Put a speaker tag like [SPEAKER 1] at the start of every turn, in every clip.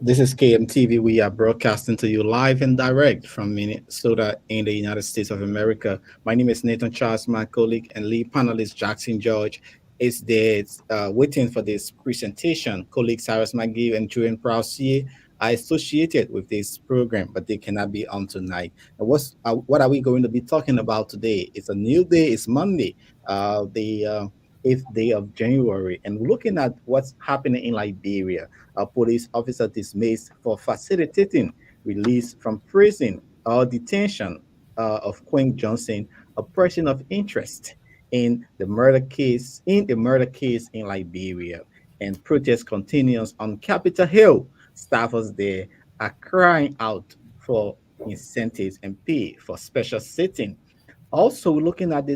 [SPEAKER 1] This is KMTV. We are broadcasting to you live and direct from Minnesota in the United States of America. My name is Nathan Charles. My colleague and lead panelist Jackson George is there waiting for this presentation. Colleagues Cyrus McGee and Julian Prausier are associated with this program, but they cannot be on tonight. What are we going to be talking about today? It's a new day. It's Monday, the 8th day of January, and we're looking at what's happening in Liberia. A police officer dismissed for facilitating release from prison or detention of Quin Johnson, a person of interest in the murder case in Liberia. And protest continues on Capitol Hill. Staffers there are crying out for incentives and pay for special sitting. Also, looking at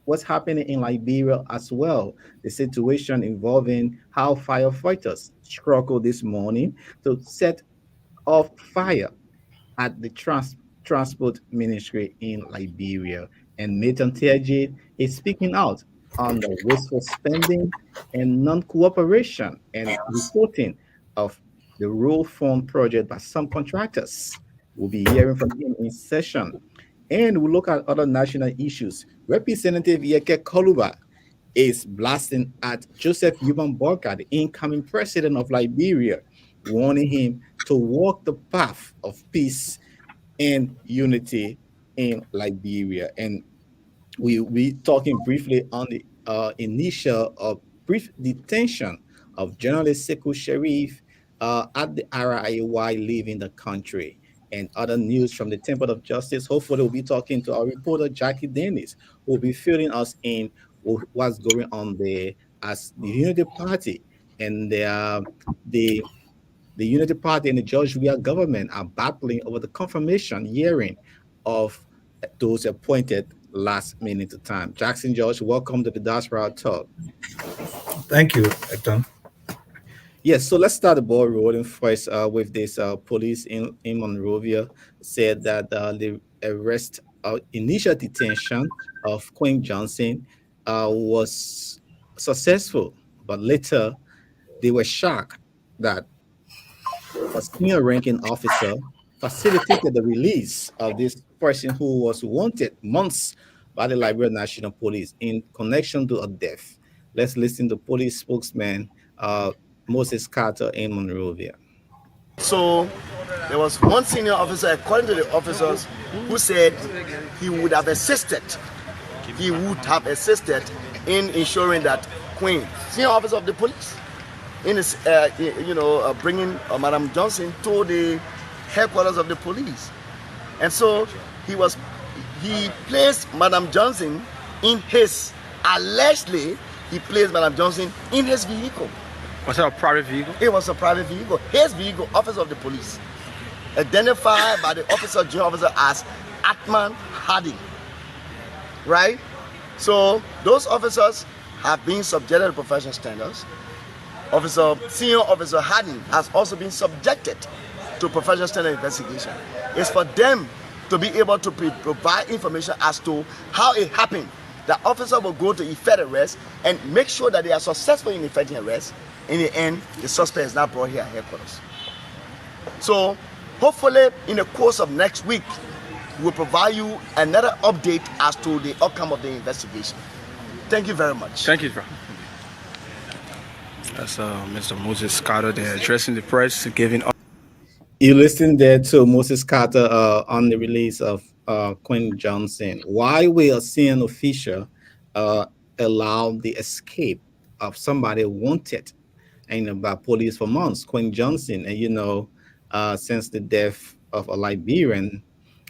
[SPEAKER 1] what's happening in Liberia as well, the situation involving how firefighters struggled this morning to set off fire at the transport ministry in Liberia. And Nathan Tiajid is speaking out on the wasteful spending and non-cooperation and reporting of the rural fund project by some contractors. We'll be hearing from him in session. And we'll look at other national issues. Representative Yeke Koluba is blasting at Joseph Yuban Boakai, the incoming president of Liberia, warning him to walk the path of peace and unity in Liberia. And we'll be talking briefly on the initial brief detention of journalist Sekou Sharif at the RIY leaving the country. And other news from the Temple of Justice. Hopefully, we'll be talking to our reporter Jackie Dennis, who will be filling us in what's going on there as the Unity Party and the the Unity Party and the Georgia government are battling over the confirmation hearing of those appointed last minute time. Jackson George, welcome to the Diaspora Talk.
[SPEAKER 2] Thank you, Hector.
[SPEAKER 1] Yes, so let's start the ball rolling first with this police in Monrovia said that the arrest, initial detention of Quin Johnson was successful, but later they were shocked that a senior ranking officer facilitated the release of this person who was wanted months by the Liberian National Police in connection to a death. Let's listen to police spokesman Moses Carter in Monrovia.
[SPEAKER 3] So there was one senior officer, according to the officers, who said he would have assisted. He would have assisted in ensuring that Quin, senior officer of the police, in his, bringing Madam Johnson to the headquarters of the police. And so he placed Madam Johnson in his, allegedly, he placed Madam Johnson in his vehicle.
[SPEAKER 4] Was that a private vehicle?
[SPEAKER 3] It was a private vehicle. His vehicle, officer of the police, identified by the officer, junior officer, as Atman Harding. Right? So those officers have been subjected to professional standards. Senior officer Harding has also been subjected to professional standard investigation. It's for them to be able to provide information as to how it happened. The officer will go to effect arrest and make sure that they are successful in effecting arrest. In the end, the suspect is now brought here at headquarters. So hopefully in the course of next week, we'll provide you another update as to the outcome of the investigation. Thank you very much.
[SPEAKER 4] Thank you, bro. That's Mr. Moses Carter there addressing the press, giving up.
[SPEAKER 1] You listened there to Moses Carter on the release of Quin Johnson. Why will a senior official allow the escape of somebody wanted by police for months, Quin Johnson? And since the death of a Liberian,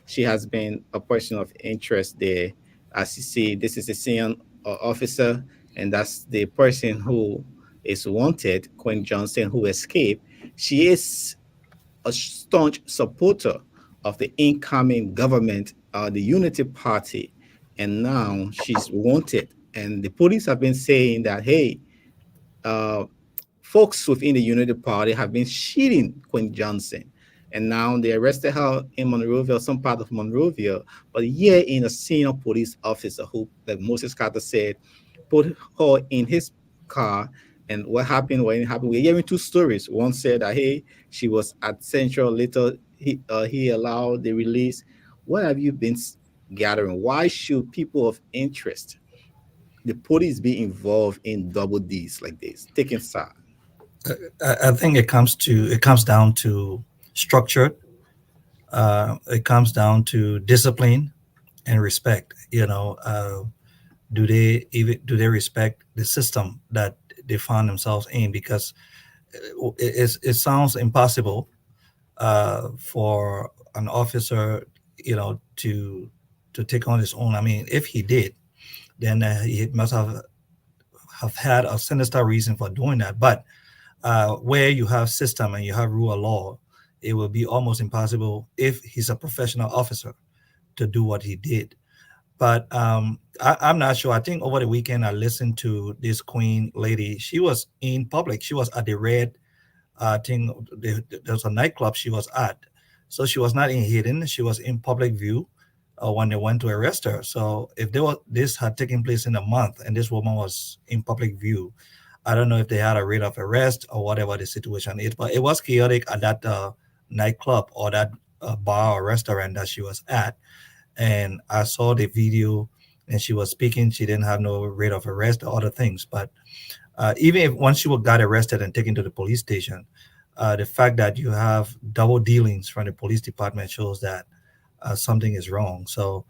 [SPEAKER 1] she has been a person of interest there. As you see, this is a senior officer, and that's the person who is wanted, Quin Johnson, who escaped. She is a staunch supporter of the incoming government, the Unity Party, and now she's wanted. And the police have been saying that, hey, folks within the Unity Party have been cheating Quin Johnson. And now they arrested her in Monrovia, some part of Monrovia, but here in a senior police officer who, like Moses Carter said, put her in his car And what happened when it happened? We're hearing two stories. One said that hey, she was at Central. Later, he allowed the release. What have you been gathering? Why should people of interest, the police, be involved in double D's like this, taking side?
[SPEAKER 2] I think it comes down to structure. It comes down to discipline and respect. Do they respect the system that they find themselves in? Because it sounds impossible for an officer, to take on his own. I mean, if he did, then he must have had a sinister reason for doing that. But where you have system and you have rule of law, it will be almost impossible if he's a professional officer to do what he did. But I'm not sure. I think over the weekend I listened to this Queen lady. She was in public. She was at the Red thing. There was a nightclub she was at, so she was not in hidden. She was in public view when they went to arrest her. So if this had taken place in a month and this woman was in public view, I don't know if they had a rate of arrest or whatever the situation is. But it was chaotic at that nightclub or that bar or restaurant that she was at. And I saw the video, and she was speaking. She didn't have no rate of arrest or other things. But even if once she got arrested and taken to the police station, the fact that you have double dealings from the police department shows that something is wrong. So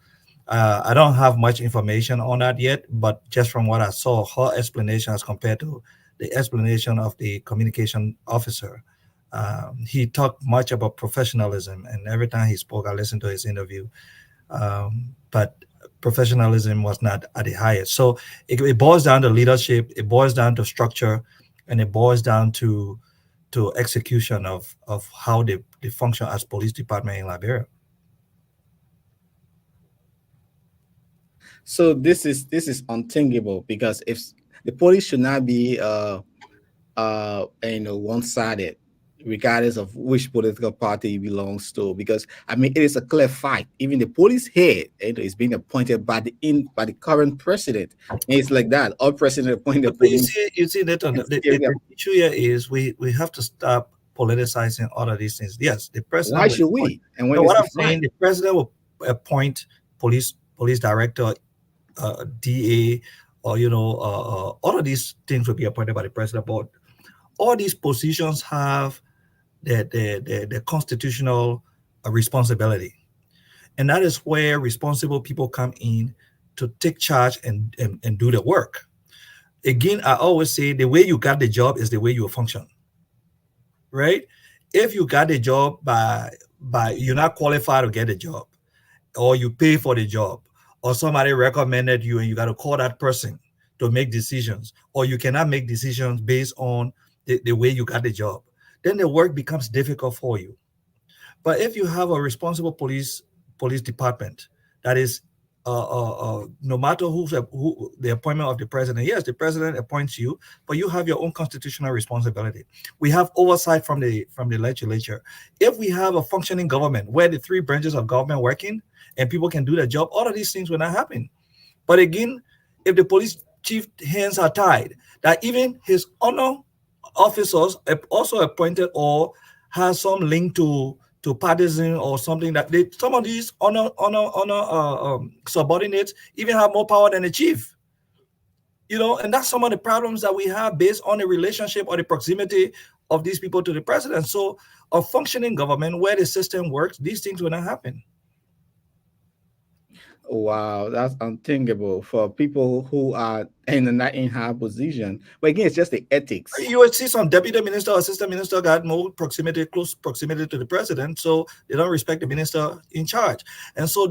[SPEAKER 2] I don't have much information on that yet, but just from what I saw, her explanation as compared to the explanation of the communication officer, he talked much about professionalism, and every time he spoke, I listened to his interview. But professionalism was not at the highest. So it boils down to leadership, it boils down to structure, and it boils down to execution of how they function as police department in Liberia.
[SPEAKER 1] So this is unthinkable, because if the police should not be one-sided, regardless of which political party he belongs to. Because I mean, it is a clear fact. Even the police head is being appointed by the current president, and it's like that. All president appoint the
[SPEAKER 2] But you
[SPEAKER 1] police.
[SPEAKER 2] see, that the issue here is we have to stop politicizing all of these things. Yes, the president
[SPEAKER 1] Why
[SPEAKER 2] will
[SPEAKER 1] should
[SPEAKER 2] appoint.
[SPEAKER 1] we? And when
[SPEAKER 2] No,
[SPEAKER 1] is
[SPEAKER 2] what
[SPEAKER 1] the
[SPEAKER 2] I'm saying,
[SPEAKER 1] time?
[SPEAKER 2] the president will appoint police director, DA, or all of these things will be appointed by the president. But all these positions have the constitutional responsibility, and that is where responsible people come in to take charge and do the work. Again, I always say the way you got the job is the way you function, right? If you got the job by you're not qualified to get a job, or you pay for the job, or somebody recommended you and you got to call that person to make decisions, or you cannot make decisions based on the way you got the job, then the work becomes difficult for you. But if you have a responsible police department that is no matter who the appointment of the president, yes, the president appoints you, but you have your own constitutional responsibility. We have oversight from the legislature. If we have a functioning government where the three branches of government working and people can do their job, all of these things will not happen. But again, if the police chief hands are tied, that even his honor officers also appointed or has some link to partisan or something, that some of these honor subordinates even have more power than the chief. And that's some of the problems that we have based on the relationship or the proximity of these people to the president. So a functioning government where the system works, these things will not happen.
[SPEAKER 1] Wow, that's unthinkable for people who are not in high position. But again, it's just the ethics.
[SPEAKER 2] You would see some deputy minister or assistant minister got more close proximity to the president, so they don't respect the minister in charge. And so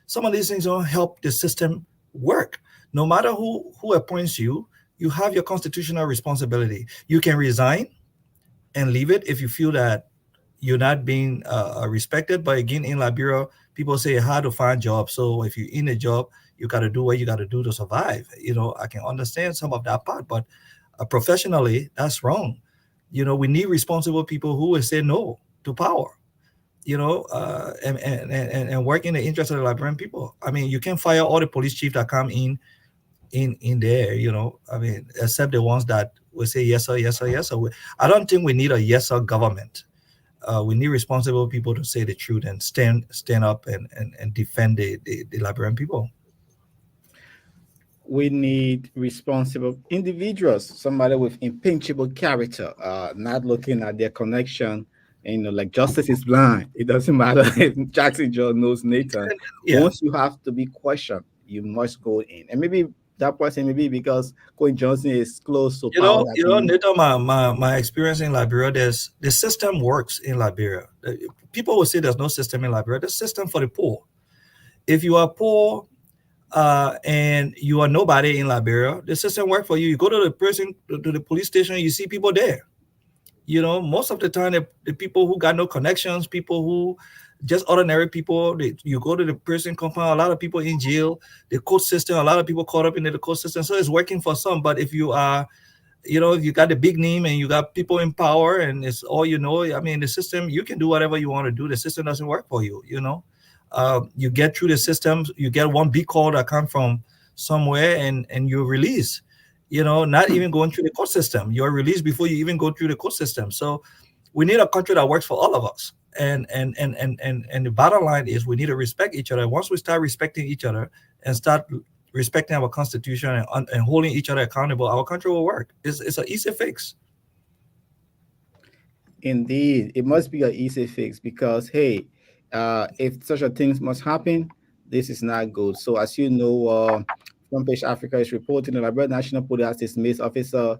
[SPEAKER 2] some of these things don't help the system work. No matter who appoints you, you have your constitutional responsibility. You can resign and leave it if you feel that you're not being respected. But again, in Liberia, people say it's hard to find jobs. So if you're in a job, you got to do what you got to do to survive. I can understand some of that part, but professionally, that's wrong. We need responsible people who will say no to power, and work in the interest of the Liberian people. I mean, you can't fire all the police chiefs that come in in there, I mean, except the ones that will say yes sir, yes sir, yes sir. I don't think we need a yes sir government. We need responsible people to say the truth and stand up and defend the Liberian people.
[SPEAKER 1] We need responsible individuals, somebody with impeachable character, not looking at their connection. Like justice is blind. It doesn't matter if Jackson John knows Nathan.
[SPEAKER 2] Yeah.
[SPEAKER 1] Once you have to be questioned, you must go in. And maybe that person, maybe because Quin Johnson is close to power that he.
[SPEAKER 2] Neto, my experience in Liberia, the system works in Liberia. People will say there's no system in Liberia. The system for the poor. If you are poor, and you are nobody in Liberia, the system works for you. You go to the police station, you see people there. Most of the time, the people who got no connections, people who just ordinary people, you go to the prison compound, a lot of people in jail, the court system, a lot of people caught up in the court system. So it's working for some. But if you are, if you got a big name and you got people in power and it's all I mean, the system, you can do whatever you want to do. The system doesn't work for you, you get through the systems, you get one big call that come from somewhere and you're released, not even going through the court system. You're released before you even go through the court system. So we need a country that works for all of us. And the bottom line is we need to respect each other. Once we start respecting each other and start respecting our constitution and holding each other accountable, our country will work. It's an easy fix.
[SPEAKER 1] Indeed, it must be an easy fix because hey, if such a thing must happen, this is not good. So as you know, Front Page Africa is reporting the Liberia National Police has dismissed officer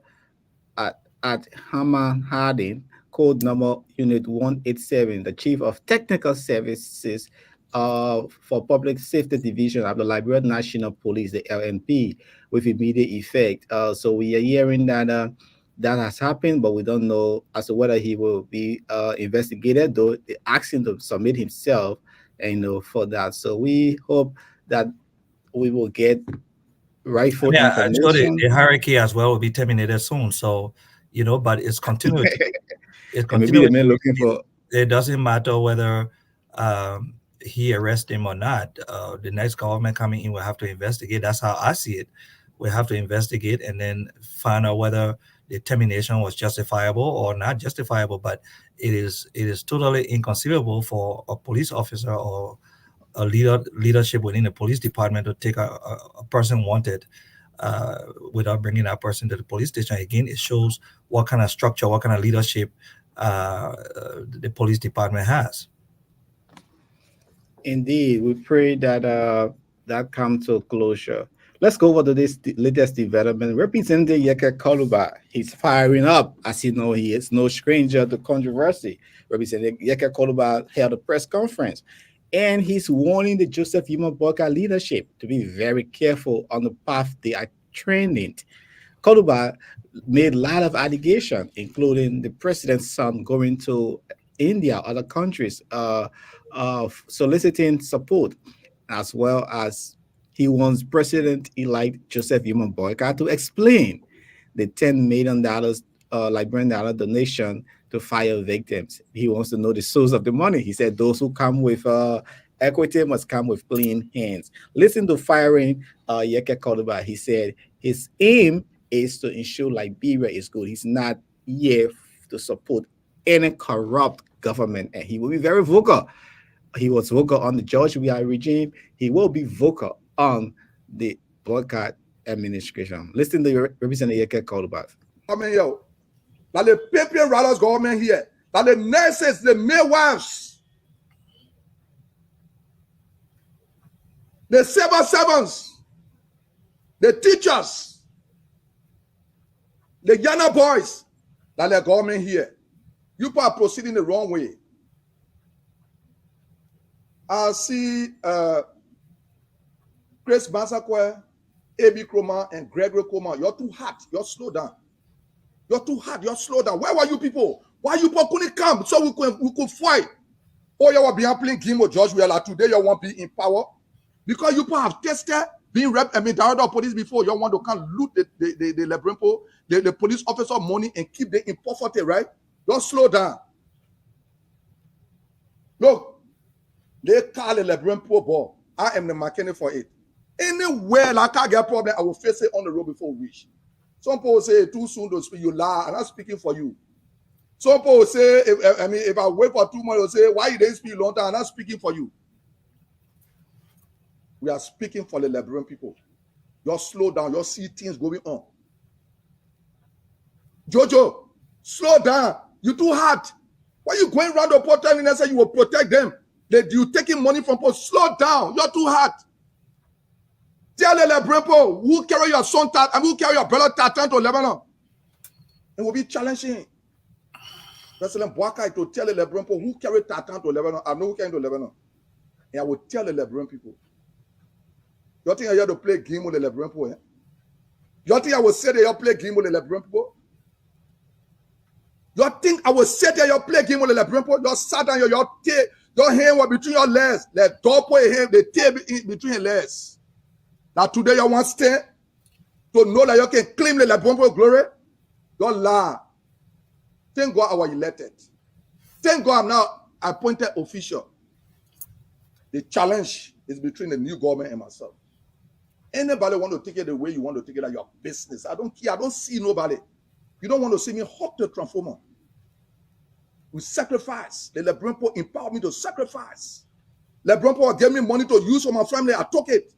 [SPEAKER 1] at Hammer Harding, code number Unit 187, the Chief of Technical Services for Public Safety Division of the Liberia National Police, the LNP, with immediate effect. So we are hearing that that has happened, but we don't know as to whether he will be investigated, though they asked him to submit himself for that. So we hope that we will get rightful
[SPEAKER 2] I'm sure
[SPEAKER 1] information.
[SPEAKER 2] the hierarchy as well will be terminated soon. So, but it's continuity. It's
[SPEAKER 1] And maybe the
[SPEAKER 2] continuity.
[SPEAKER 1] man looking for.
[SPEAKER 2] It doesn't matter whether he arrests him or not. The next government coming in will have to investigate. That's how I see it. We have to investigate and then find out whether the termination was justifiable or not justifiable. But it is totally inconceivable for a police officer or a leadership within the police department to take a person wanted without bringing that person to the police station. Again, it shows what kind of structure, what kind of leadership the police department has.
[SPEAKER 1] Indeed, we pray that that comes to closure. Let's go over to this latest development. Representative Yeke Koluba, he's firing up. As you know, he is no stranger to controversy. Representative Yeke Koluba held a press conference, and he's warning the Joseph Boyka leadership to be very careful on the path they are trending. Koluba made a lot of allegations, including the president's son going to India, other countries, soliciting support, as well as he wants President-elect Joseph Boyka to explain the $10 million Liberian dollar donation to fire victims. He wants to know the source of the money. He said those who come with equity must come with clean hands. Listen to firing Yeke Koluba. He said his aim is to ensure Liberia is good. He's not here to support any corrupt government, and he will be very vocal. He was vocal on the George Weah regime. He will be vocal on the boycott administration. Listen to your Representative Yeke Koluba.
[SPEAKER 5] I mean, that the paper riders government here, that the nurses, the midwives, the civil servants, the teachers, the younger boys, that the government here, you are proceeding the wrong way. I see Chris Bansakwe, A.B. Kroma, and Gregory Koma. You're too hot. You're slow down. You're too hard. You're slow down. Where were you people? Why you people couldn't come so we could fight? Oh, you were behind playing game with George Weah. Today you won't be in power because you people have tested being director of police before. You want to come loot the police officer money and keep them in poverty, right? Don't slow down. Look, they call the Lebron ball. I am the mechanic for it. Anywhere like I get problem, I will face it on the road before we reach. Some people say too soon to speak, you lie. I'm not speaking for you. Some people say, if I wait for 2 months, you'll say, why you didn't speak long time? I'm not speaking for you. We are speaking for the Liberian people. Just slow down. Just see things going on. Jojo, slow down. You too hard. Why you going around the portal and say you will protect them? You taking money from people. Slow down. You're too hard. Tell the Liberian people who carry your son and who carry your brother to Lebanon. It will be challenging. President Boakai to tell the Liberian people who carry Tatan to Lebanon. I know who came to Lebanon. And I will tell the Liberian people. You think I have to play game with the Liberian people? Eh? You think I will say that you play game with the Liberian people? You think I will say that you play game with the Liberian people? You sat down, your hand was between your legs. Let door put your hand, the tail between your legs. Now today you want to stay to know that you can claim the Liberian people glory? Don't lie. Thank God I was elected. Thank God I'm now appointed official. The challenge is between the new government and myself. Anybody want to take it the way you want to take it, like your business. I don't care. I don't see nobody. You don't want to see me hop the transformer. We sacrifice. The Liberian people empower me to sacrifice. Liberian people gave me money to use for my family. I took it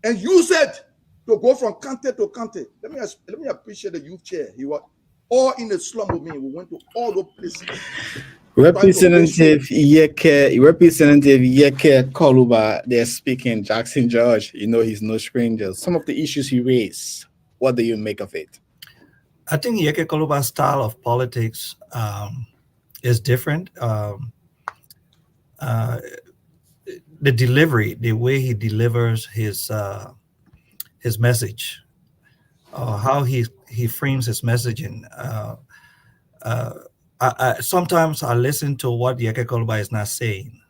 [SPEAKER 5] and use it to go from county to county. Let me appreciate the youth chair. He was all in the slum with me. We went to all those places.
[SPEAKER 1] Representative Yeke Koluba, they're speaking. Jackson George, you know he's no stranger. Some of the issues he raised, what do you make of it?
[SPEAKER 2] I think Yeke Koluba's style of politics is different. The delivery, the way he delivers his message, how he frames his messaging. Sometimes I listen to what Yeke Koluba is not saying,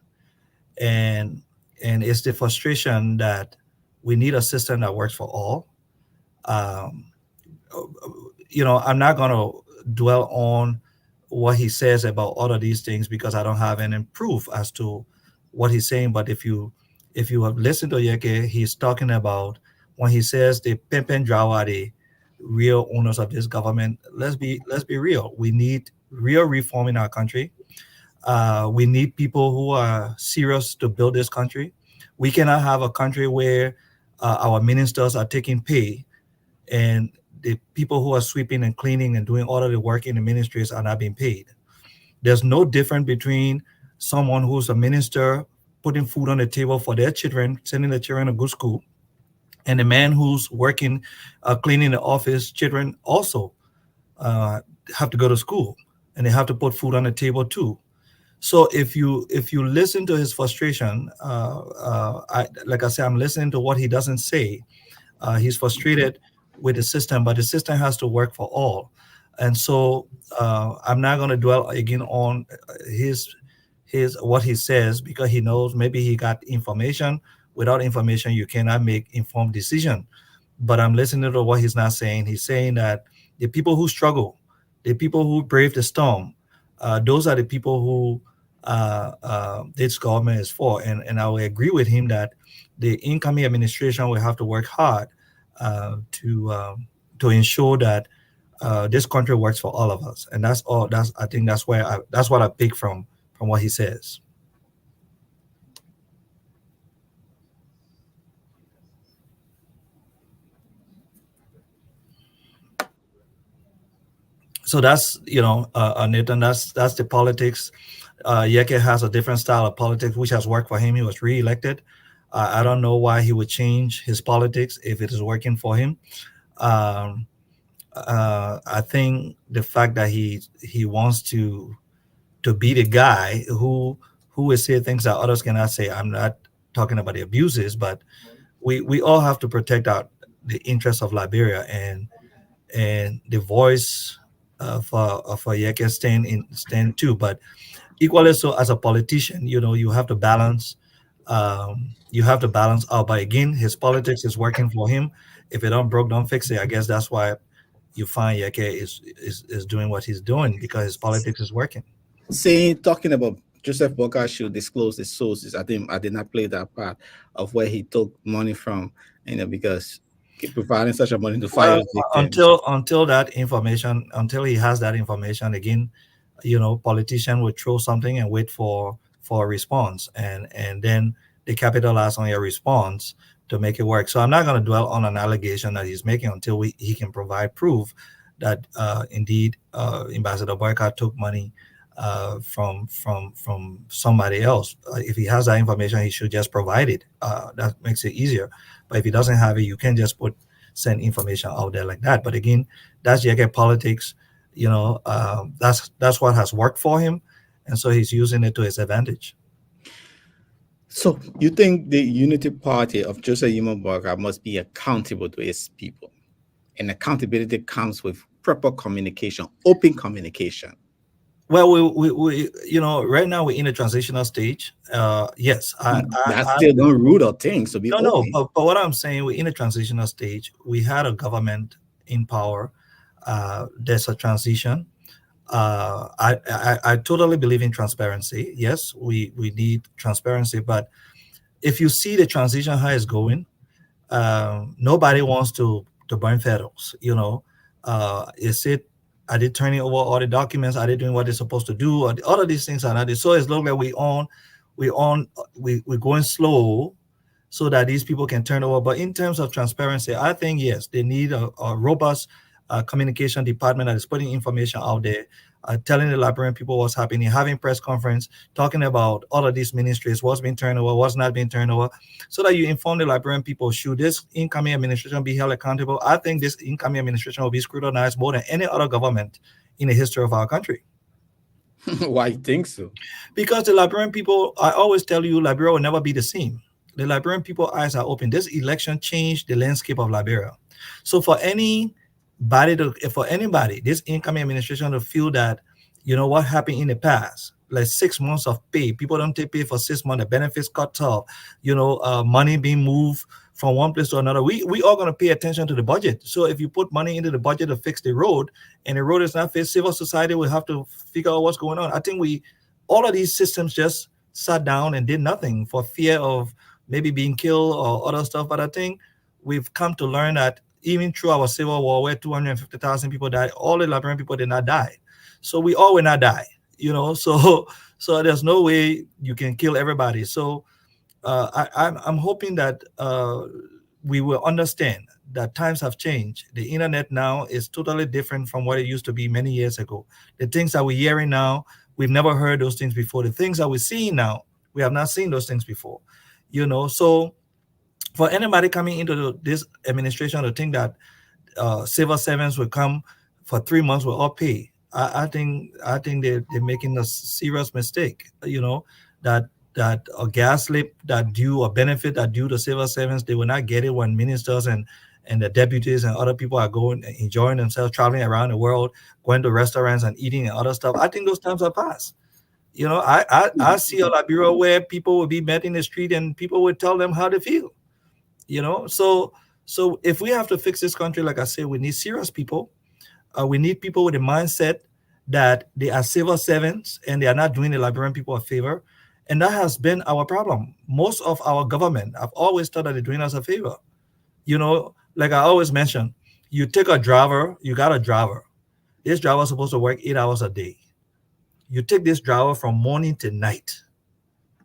[SPEAKER 2] and it's the frustration that we need a system that works for all. I'm not going to dwell on what he says about all of these things because I don't have any proof as to what he's saying. But if you have listened to Yeke, he's talking about when he says the Pimpen Draw are the real owners of this government. Let's be real. We need real reform in our country. We need people who are serious to build this country. We cannot have a country where our ministers are taking pay and the people who are sweeping and cleaning and doing all of the work in the ministries are not being paid. There's no difference between someone who's a minister putting food on the table for their children, sending the children to good school, and the man who's working, cleaning the office. Children also have to go to school and they have to put food on the table too. So if you listen to his frustration, like I said, I'm listening to what he doesn't say. He's frustrated with the system, but the system has to work for all. And so I'm not going to dwell again on his what he says because he knows maybe he got information. Without information, you cannot make informed decision. But I'm listening to what he's not saying. He's saying that the people who struggle, the people who brave the storm, those are the people who this government is for. And I will agree with him that the incoming administration will have to work hard to ensure that this country works for all of us. And that's all. I think that's what I pick from what he says. So that's Nathan. That's the politics. Yeke has a different style of politics, which has worked for him. He was re-elected. I don't know why he would change his politics if it is working for him. I think the fact that he wants to be the guy who will say things that others cannot say. I'm not talking about the abuses, but we all have to protect the interests of Liberia and the voice for Yeke stand too. But equally so as a politician, you have to balance. You have to balance out. But again, his politics is working for him. If it don't broke, don't fix it. I guess that's why you find Yeke is doing what he's doing because his politics is working.
[SPEAKER 1] Talking about Joseph Boca should disclose his sources. I did not play that part of where he took money from, because providing such a money to
[SPEAKER 2] Well,
[SPEAKER 1] fire victims.
[SPEAKER 2] until he has that information again, politician would throw something and wait for a response, and then they capitalize on your response to make it work. So I'm not going to dwell on an allegation that he's making until he can provide proof that indeed Ambassador Boycott took money from somebody else. If he has that information, he should just provide it. That makes it easier. But if he doesn't have it, you can't just send information out there like that. But again, that's Jagged politics. That's what has worked for him, and so he's using it to his advantage.
[SPEAKER 1] So you think the unity party of Joseph Yimo Boca must be accountable to its people, and accountability comes with proper communication, open communication.
[SPEAKER 2] Well, we right now we're in a transitional stage. Yes,
[SPEAKER 1] That still don't rule out things to be
[SPEAKER 2] no,
[SPEAKER 1] open.
[SPEAKER 2] but what I'm saying, we're in a transitional stage. We had a government in power. There's a transition. I totally believe in transparency. Yes, we need transparency, but if you see the transition how it's going, nobody wants to burn feathers. Is it? Are they turning over all the documents? Are they doing what they're supposed to do? All of these things are not. So it's looking like we're going slow, so that these people can turn over. But in terms of transparency, I think yes, they need a robust communication department that is putting information out there, telling the Liberian people what's happening, having press conference, talking about all of these ministries, what's being turned over, what's not being turned over, so that you inform the Liberian people. Should this incoming administration be held accountable? I think this incoming administration will be scrutinized more than any other government in the history of our country.
[SPEAKER 1] Why you think so?
[SPEAKER 2] Because the Liberian people, I always tell you, Liberia will never be the same. The Liberian people eyes are open. This election changed the landscape of Liberia. So for anybody, this incoming administration to feel that, what happened in the past, like 6 months of pay, people don't take pay for 6 months, the benefits cut off, money being moved from one place to another. We all going to pay attention to the budget. So if you put money into the budget to fix the road, and the road is not fixed, civil society will have to figure out what's going on. I think all of these systems just sat down and did nothing for fear of maybe being killed or other stuff. But I think we've come to learn that even through our civil war, where 250,000 people died, all the Liberian people did not die. So we all will not die, so there's no way you can kill everybody. So I'm hoping that we will understand that times have changed. The internet now is totally different from what it used to be many years ago. The things that we're hearing now, we've never heard those things before. The things that we're seeing now, we have not seen those things before. So for anybody coming into this administration to think that civil servants will come for 3 months with all pay, I think they're making a serious mistake. That a gas slip that due a benefit that due to civil servants, they will not get it when ministers and the deputies and other people are going enjoying themselves, traveling around the world, going to restaurants and eating and other stuff. I think those times are past. I see a Liberia where people will be met in the street and people will tell them how they feel. So if we have to fix this country, like I said, we need serious people. We need people with a mindset that they are civil servants and they are not doing the Liberian people a favor. And that has been our problem. Most of our government, I've always thought that they're doing us a favor. Like I always mention, you take a driver, you got a driver. This driver is supposed to work 8 hours a day. You take this driver from morning to night.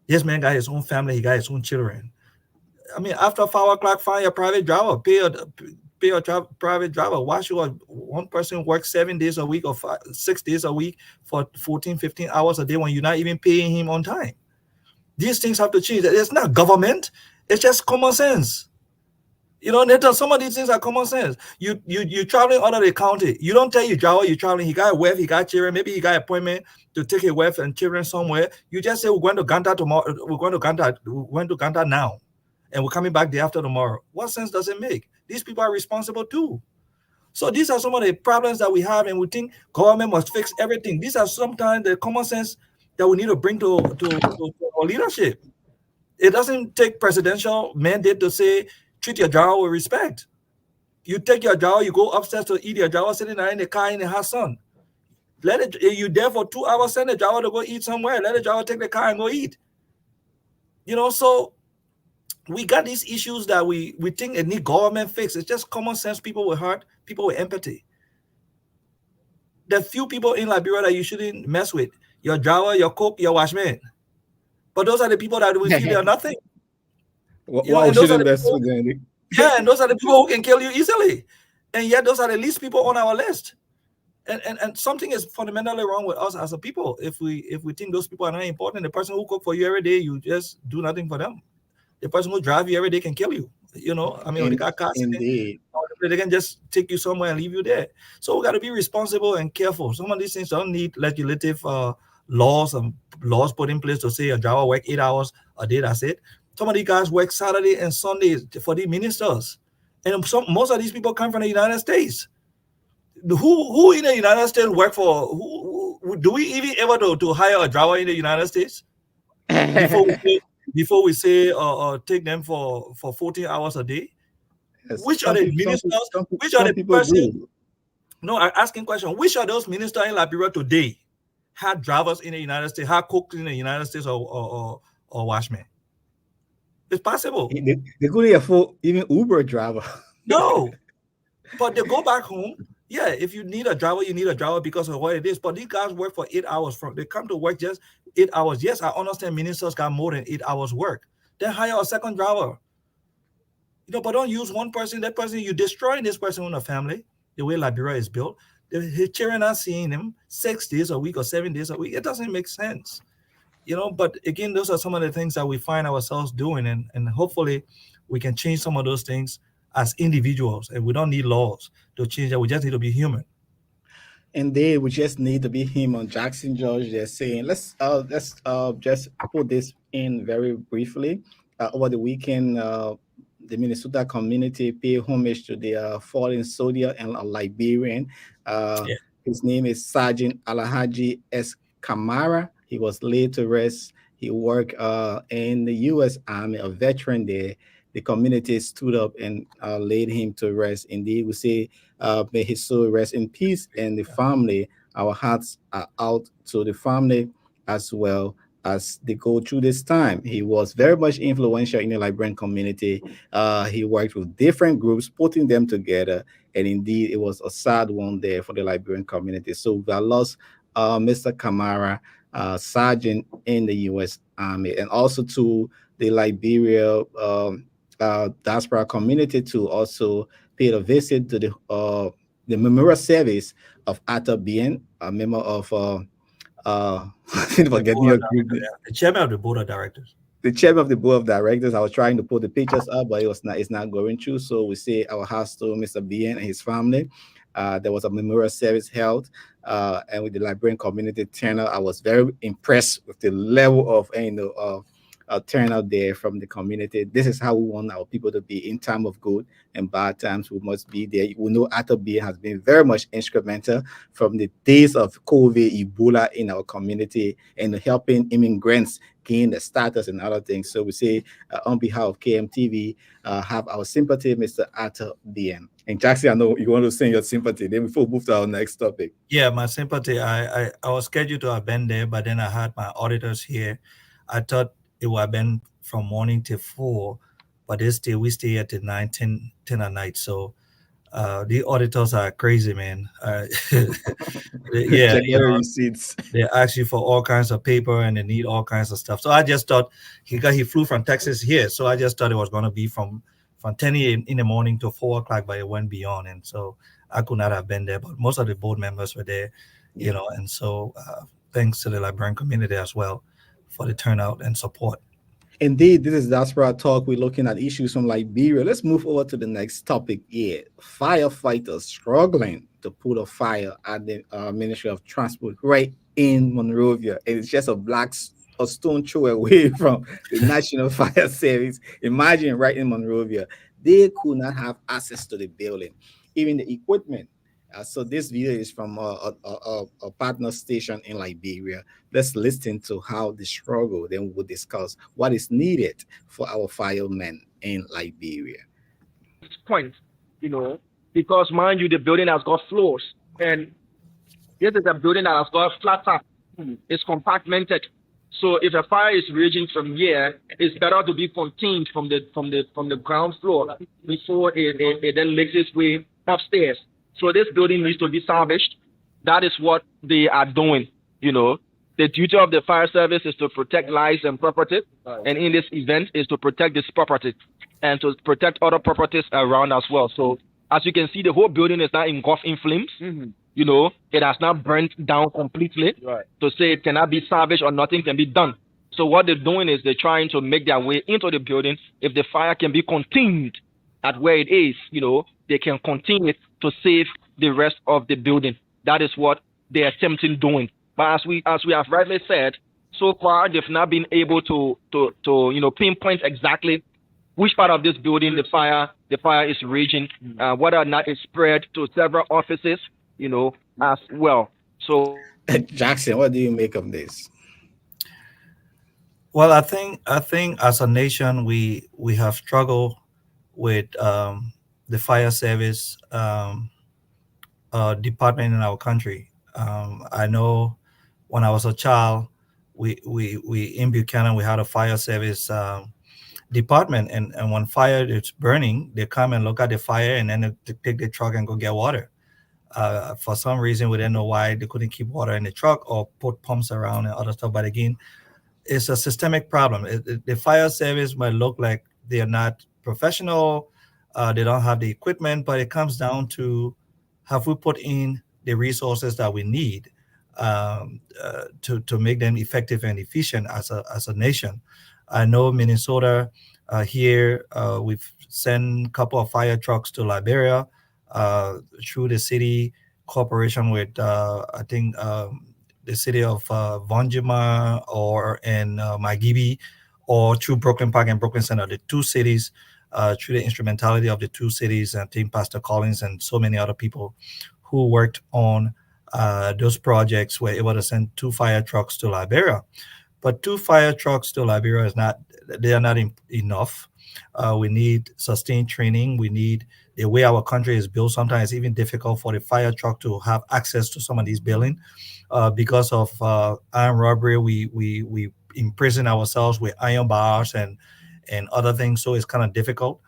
[SPEAKER 2] This man got his own family, he got his own children. I mean, after 5 o'clock, find your private driver, pay a private driver. Why should one person work 7 days a week or 6 days a week for 14, 15 hours a day when you're not even paying him on time? These things have to change. It's not government. It's just common sense. Some of these things are common sense. You're traveling out of the county. You don't tell your driver you're traveling. He got a wife, he got children. Maybe he got an appointment to take his wife and children somewhere. You just say, we're going to Ganta tomorrow. We're going to Ganta now. And we're coming back day after tomorrow. What sense does it make? These people are responsible too. So these are some of the problems that we have, and we think government must fix everything. These are sometimes the common sense that we need to bring to our leadership. It doesn't take presidential mandate to say, treat your driver with respect. You take your driver, you go upstairs to eat your driver sitting there in the car in the hot sun. Let it. You there for 2 hours, send the driver to go eat somewhere. Let the driver take the car and go eat. So we got these issues that we think it need government fix. It's just common sense. People with heart, people with empathy. There are few people in Liberia that you shouldn't mess with. Your driver, your cook, your watchman. But those are the people that we feel they are nothing.
[SPEAKER 1] Wow,
[SPEAKER 2] And those are
[SPEAKER 1] shouldn't
[SPEAKER 2] the
[SPEAKER 1] mess
[SPEAKER 2] people,
[SPEAKER 1] with them.
[SPEAKER 2] and those are the people who can kill you easily. And yet those are the least people on our list. And something is fundamentally wrong with us as a people if we think those people are not important. The person who cook for you every day, you just do nothing for them. The person who drive you every day can kill you. When they got cars,
[SPEAKER 1] Indeed.
[SPEAKER 2] they can just take you somewhere and leave you there. So we got to be responsible and careful. Some of these things don't need legislative laws and laws put in place to say a driver work 8 hours a day. That's it. Some of these guys work Saturday and Sunday for the ministers, and most of these people come from the United States. Who in the United States work for? Who do we even ever to hire a driver in the United States before we say take them for 14 hours a day?
[SPEAKER 1] Yes,
[SPEAKER 2] Which are the ministers? Which are the
[SPEAKER 1] people
[SPEAKER 2] person?
[SPEAKER 1] do.
[SPEAKER 2] No, I'm asking question. Which of those ministers in Liberia today had drivers in the United States, had cooks in the United States, or washmen? It's possible.
[SPEAKER 1] They couldn't afford even Uber driver.
[SPEAKER 2] No, but they go back home. Yeah, if you need a driver, you need a driver because of what it is. But these guys work for 8 hours. They come to work just 8 hours. Yes, I understand ministers got more than 8 hours work. Then hire a second driver. But don't use one person. That person, you're destroying this person in a family. The way Liberia is built, his children are seeing him 6 days a week or 7 days a week. It doesn't make sense. But again, those are some of the things that we find ourselves doing, and hopefully we can change some of those things as individuals, and we don't need laws to change that. We just need to be human.
[SPEAKER 1] And we just need to be human. Jackson George, they're saying, let's just put this in very briefly. Over the weekend, the Minnesota community pay homage to their fallen soldier and a Liberian. His name is Sergeant Alhaji S. Kamara. He was laid to rest. He worked in the U.S. Army, a veteran there. The community stood up and laid him to rest. Indeed, we say, may his soul rest in peace. And the family, our hearts are out to the family as well as they go through this time. He was very much influential in the Liberian community. He worked with different groups, putting them together. And indeed, it was a sad one there for the Liberian community. So we lost Mr. Kamara, sergeant in the U.S. Army, and also to the Liberia diaspora community to also paid a visit to the memorial service of Atta Bien, a member of
[SPEAKER 2] the chairman of the board of directors.
[SPEAKER 1] The chairman of the board of directors. I was trying to put the pictures up, but it's not going through. So we say our hearts to Mr. Bien and his family. There was a memorial service held, and with the Liberian community turnout, I was very impressed with the level of turnout there from the community. This is how we want our people to be in time of good and bad times. We must be there. We know Atta has been very much instrumental from the days of COVID, Ebola in our community, and helping immigrants gain the status and other things. So we say on behalf of KMTV, have our sympathy, Mr. Atta Bien. And Jackson, I know you want to send your sympathy. Then before we move to our next topic.
[SPEAKER 2] Yeah, my sympathy. I was scheduled to have been there, but then I had my auditors here. I thought it would have been from morning till 4, but we stay at the 9, 10 at night. So the auditors are crazy, man.
[SPEAKER 1] Receipts.
[SPEAKER 2] They ask you for all kinds of paper and they need all kinds of stuff. So I just thought he flew from Texas here. So I just thought it was going to be from 10 a.m. in the morning to 4 o'clock, but it went beyond. And so I could not have been there, but most of the board members were there, and so thanks to the Liberian community as well for the turnout and support.
[SPEAKER 1] Indeed, this is Diaspora Talk. We're looking at issues from Liberia. Let's move over to the next topic here. Firefighters struggling to put a fire at the Ministry of Transport right in Monrovia. It's just a stone throw away from the National Fire Service. Imagine right in Monrovia. They could not have access to the building, even the equipment. So this video is from a partner station in Liberia. Let's listen to how the struggle, then we'll discuss what is needed for our firemen in Liberia.
[SPEAKER 6] Point, because mind you, the building has got floors, and This is a building that has got flat top. It's compartmented. So if a fire is raging from here, it's better to be contained from the ground floor before it then makes its way upstairs. So this building needs to be salvaged. That is what they are doing. The duty of the fire service is to protect lives and property, and in this event is to protect this property and to protect other properties around as well. So as you can see, the whole building is now engulfed in flames. It has not burnt down completely to say it cannot be salvaged or nothing can be done. So what they're doing is they're trying to make their way into the building. If the fire can be contained at where it is, they can contain it to save the rest of the building. That is what they're attempting doing. But as we have rightly said, so far they've not been able to pinpoint exactly which part of this building the fire is raging, whether or not it's spread to several offices, as well. So
[SPEAKER 1] Jackson, what do you make of this?
[SPEAKER 2] Well, I think as a nation we have struggled with the fire service department in our country. I know when I was a child, we in Buchanan we had a fire service department, and when fire is burning, they come and look at the fire, and then they take the truck and go get water. For some reason, we didn't know why they couldn't keep water in the truck or put pumps around and other stuff. But again, it's a systemic problem. The fire service might look like they are not professional, they don't have the equipment, but it comes down to have we put in the resources that we need to make them effective and efficient as a nation. I know Minnesota here, we've sent a couple of fire trucks to Liberia through the city cooperation with I think the city of Vonjima or in Magibi, or through Brooklyn Park and Brooklyn Center, the two cities, through the instrumentality of the two cities, and I think Pastor Collins and so many other people who worked on those projects were able to send 2 fire trucks to Liberia. But 2 fire trucks to Liberia they are not enough. We need sustained training. We need the way our country is built. Sometimes it's even difficult for the fire truck to have access to some of these buildings because of armed robbery. We imprison ourselves with iron bars and other things, so it's kind of difficult.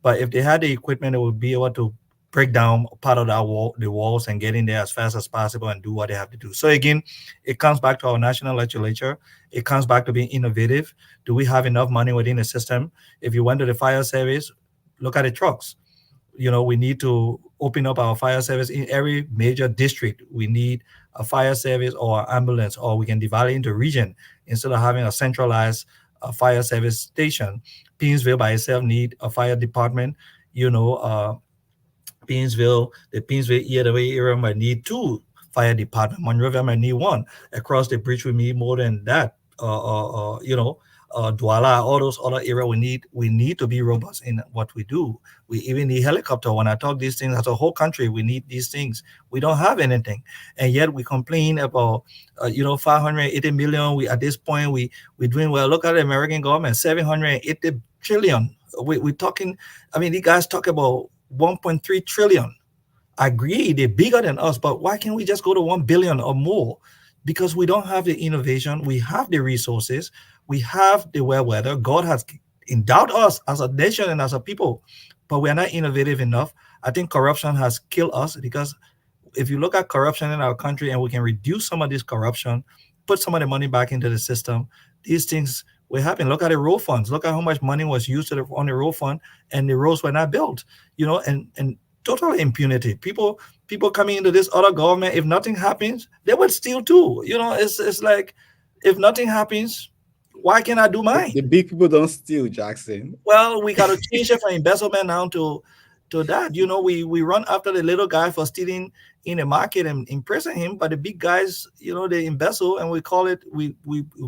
[SPEAKER 2] But if they had the equipment, they would be able to break down part of the walls and get in there as fast as possible and do what they have to do. So again, it comes back to our national legislature. It comes back to being innovative. Do we have enough money within the system? If you went to the fire service, look at the trucks. We need to open up our fire service in every major district. We need a fire service or ambulance, or we can divide it into region instead of having a centralized fire service station. Painesville by itself need a fire department. The Painesville area might need 2 fire departments. Monrovia might need 1. Across the bridge, we need more than that. Douala, all those other areas, we need to be robust in what we do. We even need helicopter. When I talk these things as a whole country, we need these things. We don't have anything, and yet we complain about 580 million. We at this point we're doing well. Look at the American government, 780 trillion. We're talking. I mean, these guys talk about 1.3 trillion. I agree, they're bigger than us, but why can't we just go to 1 billion or more? Because we don't have the innovation. We have the resources. We have the well weather. God has endowed us as a nation and as a people, but we are not innovative enough. I think corruption has killed us, because if you look at corruption in our country and we can reduce some of this corruption, put some of the money back into the system, these things will happen. Look at the road funds. Look at how much money was used on the road fund, and the roads were not built. And total impunity. People coming into this other government, if nothing happens, they would steal too. It's like, if nothing happens, why can't I do mine?
[SPEAKER 1] The big people don't steal, Jackson.
[SPEAKER 2] Well, we got to change it from embezzlement now to that. We run after the little guy for stealing in the market and imprison him, but the big guys, they embezzle, and we call it, we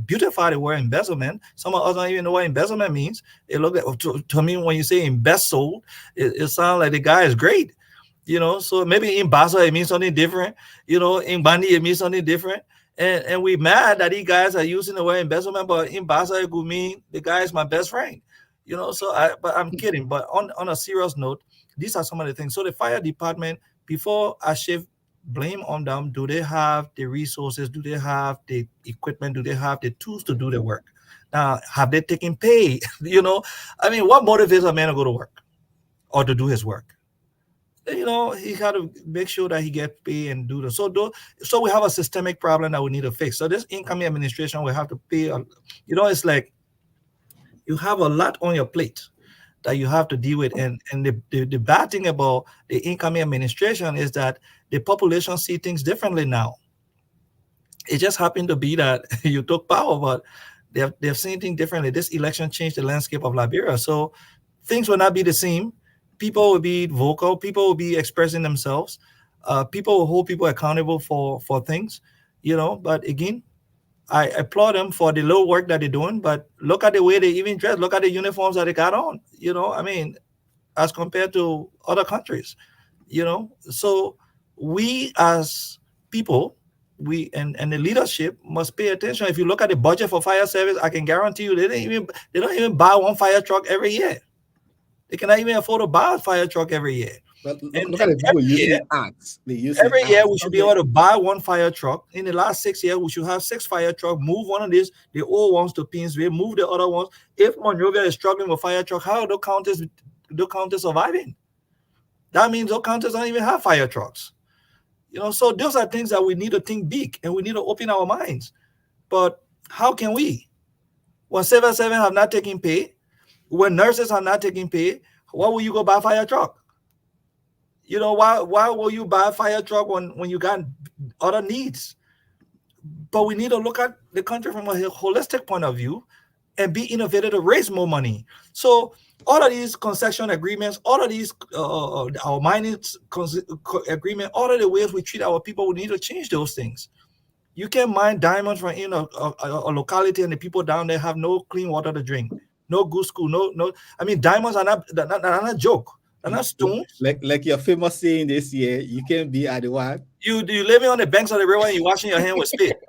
[SPEAKER 2] beautify the word embezzlement. Some of us don't even know what embezzlement means. It look like, to me, when you say embezzled, it sounds like the guy is great, so maybe in Basel it means something different, in Bandi it means something different. And we mad that these guys are using the word embezzlement, but in Basel it could mean the guy is my best friend, but I'm kidding. But on a serious note, these are some of the things. So the fire department, before I shift blame on them. Do they have the resources? Do they have the equipment? Do they have the tools to do the work? Now, have they taken pay? I mean, what motivates a man to go to work or to do his work? He got to make sure that he gets paid and do the so we have a systemic problem that we need to fix. So this incoming administration will have to pay. It's like you have a lot on your plate that you have to deal with, and the bad thing about the incoming administration is that the population see things differently now. It just happened to be that you took power, but they've seen things differently. This election changed the landscape of Liberia, so things will not be the same. People will be vocal. People will be expressing themselves. People will hold people accountable for things, But again, I applaud them for the little work that they're doing. But look at the way they even dress. Look at the uniforms that they got on. I mean, as compared to other countries, So we as people, we and the leadership must pay attention. If you look at the budget for fire service, I can guarantee you they don't even buy one fire truck every year. They cannot even afford to buy a fire truck every year.
[SPEAKER 1] But look at the people using acts.
[SPEAKER 2] Every year we should be able to buy one fire truck. In the last 6 years, we should have 6 fire trucks. Move one of these, the old ones to Pinsville, move the other ones. If Monrovia is struggling with fire truck, how are the counties surviving? That means those counties don't even have fire trucks. So those are things that we need to think big and we need to open our minds. But how can we? When 7-7 have not taken pay, when nurses are not taking pay, why will you go buy a fire truck? Why will you buy a fire truck when you got other needs? But we need to look at the country from a holistic point of view and be innovative to raise more money. So all of these concession agreements, all of these our mining agreement, all of the ways we treat our people, we need to change those things. You can mine diamonds from a locality and the people down there have no clean water to drink. No good school, no. I mean, diamonds are not a joke. They're not stones.
[SPEAKER 1] Like your famous saying this year, you can be at the what?
[SPEAKER 2] You living on the banks of the river and you're washing your hand with spit.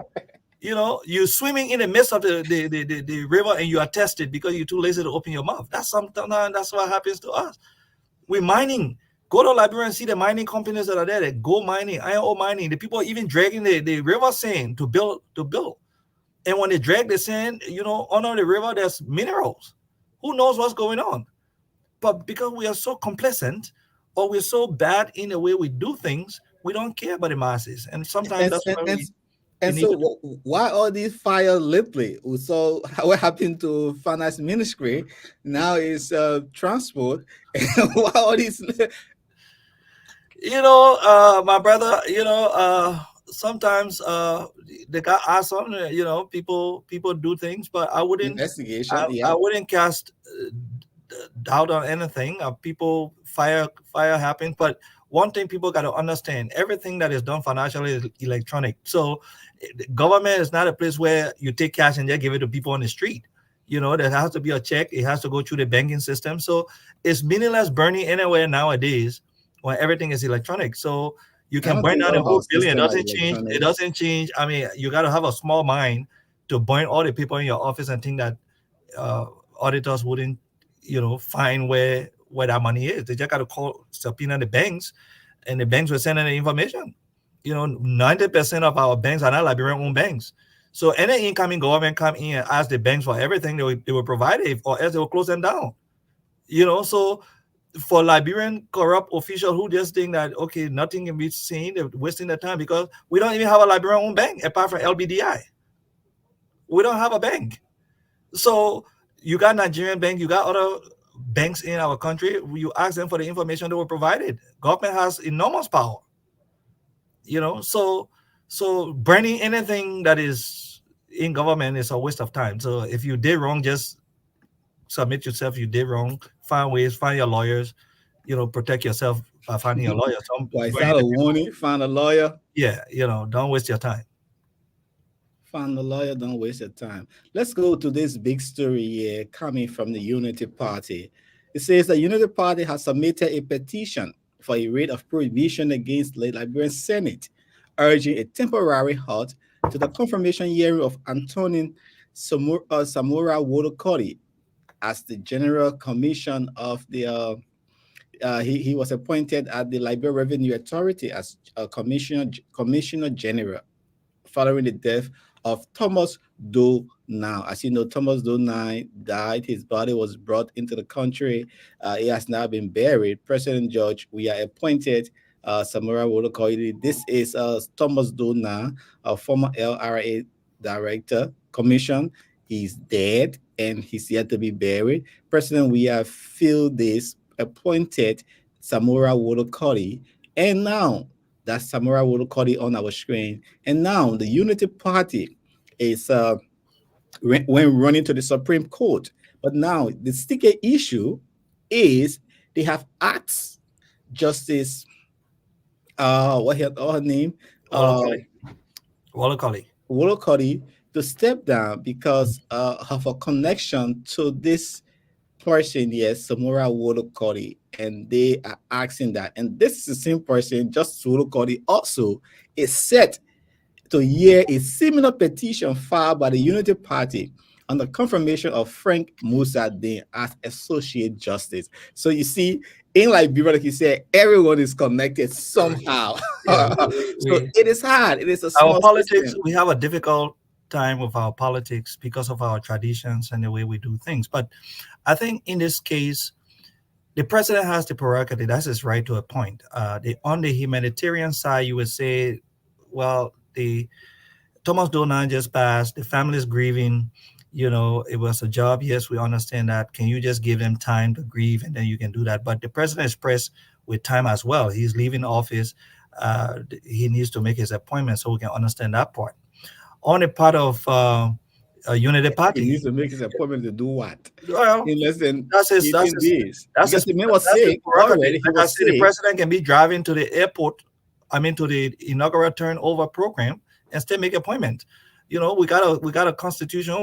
[SPEAKER 2] You're swimming in the midst of the river and you are tested because you're too lazy to open your mouth. That's what happens to us. We're mining. Go to Liberia and see the mining companies that are there. They go mining, iron ore mining. The people are even dragging the river sand to build. And when they drag the sand, under the river, there's minerals. Who knows what's going on? But because we are so complacent or we're so bad in the way we do things, we don't care about the masses. And sometimes
[SPEAKER 1] why all these fires lately? So what happened to finance ministry? Now is transport. Why all these?
[SPEAKER 2] My brother, sometimes they got asked on, people do things, but I wouldn't
[SPEAKER 1] investigation.
[SPEAKER 2] I wouldn't cast doubt on anything. People fire happens, but one thing people got to understand: everything that is done financially is electronic. So the government is not a place where you take cash and just give it to people on the street. There has to be a check. It has to go through the banking system. So it's meaningless burning anywhere nowadays when everything is electronic. So you can burn down the whole building. It doesn't change. I mean, you got to have a small mind to burn all the people in your office and think that auditors wouldn't, find where that money is. They just got to call subpoena the banks, and the banks will send in the information. 90% of our banks are not Liberian-owned banks. So any incoming government come in and ask the banks for everything, they will provide it, or else they will close them down. So for Liberian corrupt officials who just think that, okay, nothing can be seen, they're wasting their time, because we don't even have a Liberian-owned bank apart from LBDI. We don't have a bank. So you got Nigerian bank, you got other banks in our country. You ask them for the information, they will provide it. Government has enormous power. So burning anything that is in government is a waste of time. So if you did wrong, just submit yourself. You did wrong. Find ways. Find your lawyers. Protect yourself by finding a lawyer.
[SPEAKER 1] Is that a warning? Find a lawyer.
[SPEAKER 2] Yeah, don't waste your time.
[SPEAKER 1] Find a lawyer. Don't waste your time. Let's go to this big story here coming from the Unity Party. It says the Unity Party has submitted a petition for a writ of prohibition against the Liberian Senate, urging a temporary halt to the confirmation hearing of Antonin Samora Wodokoti as the General Commission of the he was appointed at the Liberia Revenue Authority as a commissioner general following the death of Thomas Doe Now. As you know, Thomas Doe Now died. His body was brought into the country. He has now been buried. President George, we are appointed Samora Wolokoili. This is Thomas Doe Now, a former LRA director, commission. He's dead and he's yet to be buried. President, we have filled this, appointed Samora Wolokoili, and now that's Samora Wolokoili on our screen. And now the Unity Party is when running to the Supreme Court. But now the sticker issue is they have asked Justice what her name? Wolokoili to step down because of a connection to this person, yes, Samora Wolokoili, and they are asking that. And this is the same person, Justice Wolokoili, also is set to hear a similar petition filed by the Unity Party on the confirmation of Frank Musa Dean as Associate Justice. So you see, in Liberia, like you said, everyone is connected somehow. Yeah, so it is hard. It is a small
[SPEAKER 2] our politics.
[SPEAKER 1] system.
[SPEAKER 2] We have a difficult time with our politics because of our traditions and the way we do things. But I think in this case, the president has the prerogative. That's his right to appoint. On the humanitarian side, you would say, well, the Thomas Donan just passed. The family is grieving. You know, it was a job. Yes, we understand that. Can you just give them time to grieve and then you can do that? But the president is pressed with time as well. He's leaving office. He needs to make his appointment, so we can understand that part. On the part of Unity Party,
[SPEAKER 1] he needs to make his appointment to do what?
[SPEAKER 2] Well,
[SPEAKER 1] in less than
[SPEAKER 2] that's his.
[SPEAKER 1] Because the man was sick already.
[SPEAKER 2] Like I said, the president can be driving to the airport. I mean, to the inaugural turnover program and still make appointment. You know, we got a constitution.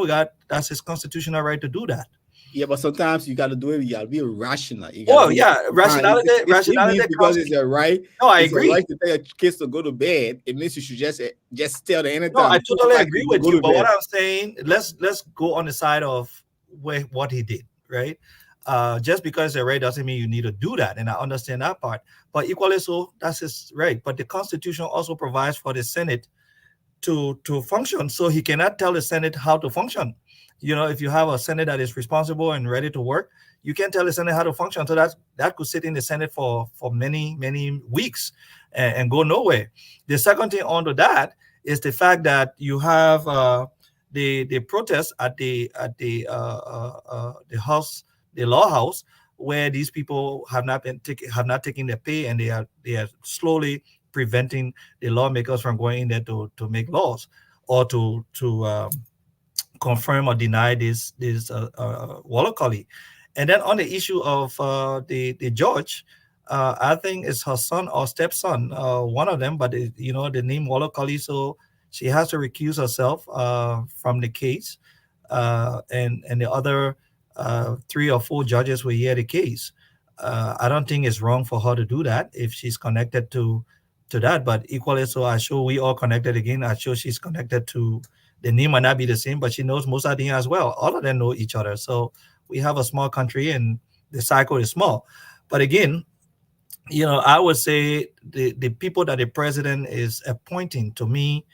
[SPEAKER 2] That's his constitutional right to do that.
[SPEAKER 1] Yeah, but sometimes you got to do it. You got to be rational.
[SPEAKER 2] Rationality
[SPEAKER 1] because it's a right.
[SPEAKER 2] No, I agree.
[SPEAKER 1] Right to tell your kids to go to bed. It means you should just tell them anytime.
[SPEAKER 2] No, I totally agree with you. But what I'm saying, let's go on the side of what he did, right? Just because it's a right doesn't mean you need to do that, and I understand that part. But equally so, that's his right. But the Constitution also provides for the Senate to function, so he cannot tell the Senate how to function. You know, if you have a Senate that is responsible and ready to work, you can tell the Senate how to function. So that could sit in the Senate for many weeks and go nowhere. The second thing onto that is the fact that you have the protests at the house, the law house, where these people have not taken their pay, and they are slowly preventing the lawmakers from going in there to make laws or to confirm or deny this Wolokoili. And then on the issue of the judge, I think it's her son or stepson, one of them, but the name Wolokoili, so she has to recuse herself from the case, and the other 3 or 4 judges will hear the case. I don't think it's wrong for her to do that if she's connected to that, but equally so, I'm sure we all connected again. I'm sure she's connected to, the name might not be the same, but she knows Musa Dean as well. All of them know each other. So we have a small country and the cycle is small. But again, I would say the people that the president is appointing, to me,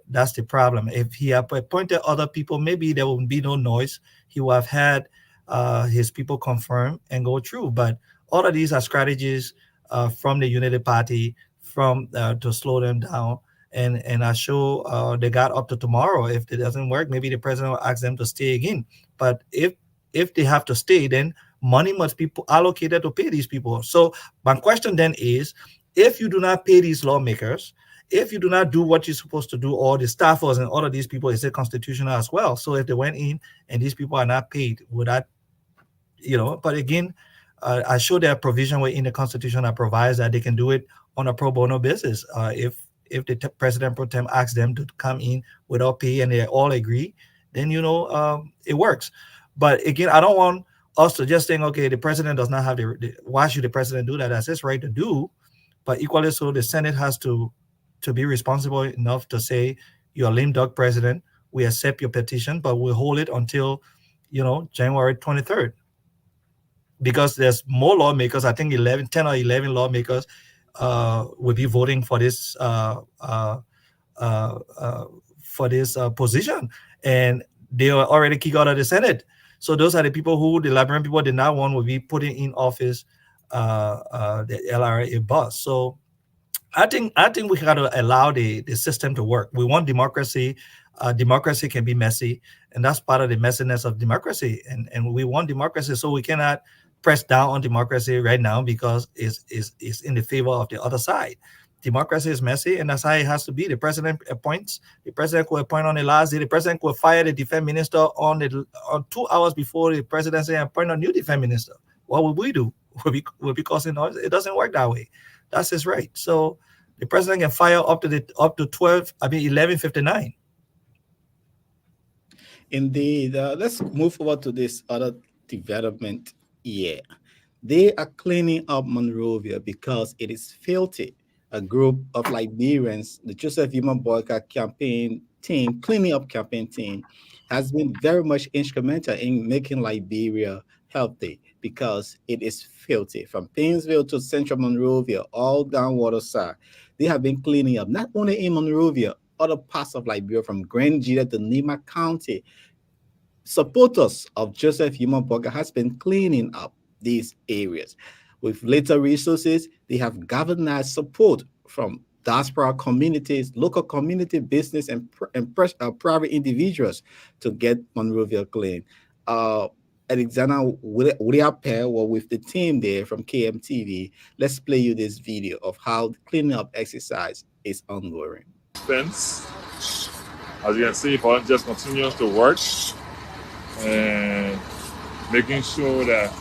[SPEAKER 2] that's the problem. If he had appointed other people, maybe there would be no noise. He would have had his people confirm and go through. But all of these are strategies from the Unity Party to slow them down. And I'm sure they got up to tomorrow. If it doesn't work, maybe the president will ask them to stay again. But if they have to stay, then money must be allocated to pay these people. So my question then is, if you do not pay these lawmakers, if you do not do what you're supposed to do, all the staffers and all of these people, is it constitutional as well? So if they went in and these people are not paid, would that, but again, I show there are provision within the Constitution that provides that they can do it on a pro bono basis. If the president pro tem asks them to come in without pay and they all agree, then it works. But again, I don't want us to just think, okay, the president does not have why should the president do that? That's his right to do. But equally so, the Senate has to be responsible enough to say, you're a lame duck president. We accept your petition, but we'll hold it until January 23rd. because there's more lawmakers. I think 11, 10 or 11 lawmakers will be voting uh, uh, for this position, and they were already kicked out of the Senate. So those are the people who the Liberian people did not want will be putting in office the LRA boss. So I think we got to allow the system to work. We want democracy. Democracy can be messy, and that's part of the messiness of democracy. And we want democracy, so we cannot press down on democracy right now because it's in the favor of the other side. Democracy is messy, and that's how it has to be. The president appoints. The president could appoint on the last day. The president could fire the defense minister on 2 hours before the presidency and appoint a new defense minister. What would we do? We'll be causing noise. It doesn't work that way. That's his right. So the president can fire up to 12. I mean 11:59.
[SPEAKER 1] Indeed. Let's move forward to this other development here. They are cleaning up Monrovia because it is filthy. A group of Liberians, the Joseph Human Boycott campaign team, cleaning up campaign team, has been very much instrumental in making Liberia healthy because it is filthy. From Painesville to Central Monrovia, all down Waterside, they have been cleaning up, not only in Monrovia, other parts of Liberia, from Grangita to Nima County. Supporters of Joseph Human Burger has been cleaning up these areas. With little resources, they have galvanized support from diaspora communities, local community business, private individuals to get Monrovia clean. Alexander Williaper were with the team there from KMTV. Let's play you this video of how the cleanup exercise is ongoing.
[SPEAKER 7] Fence, as you can see, Paul just continues to work and making sure that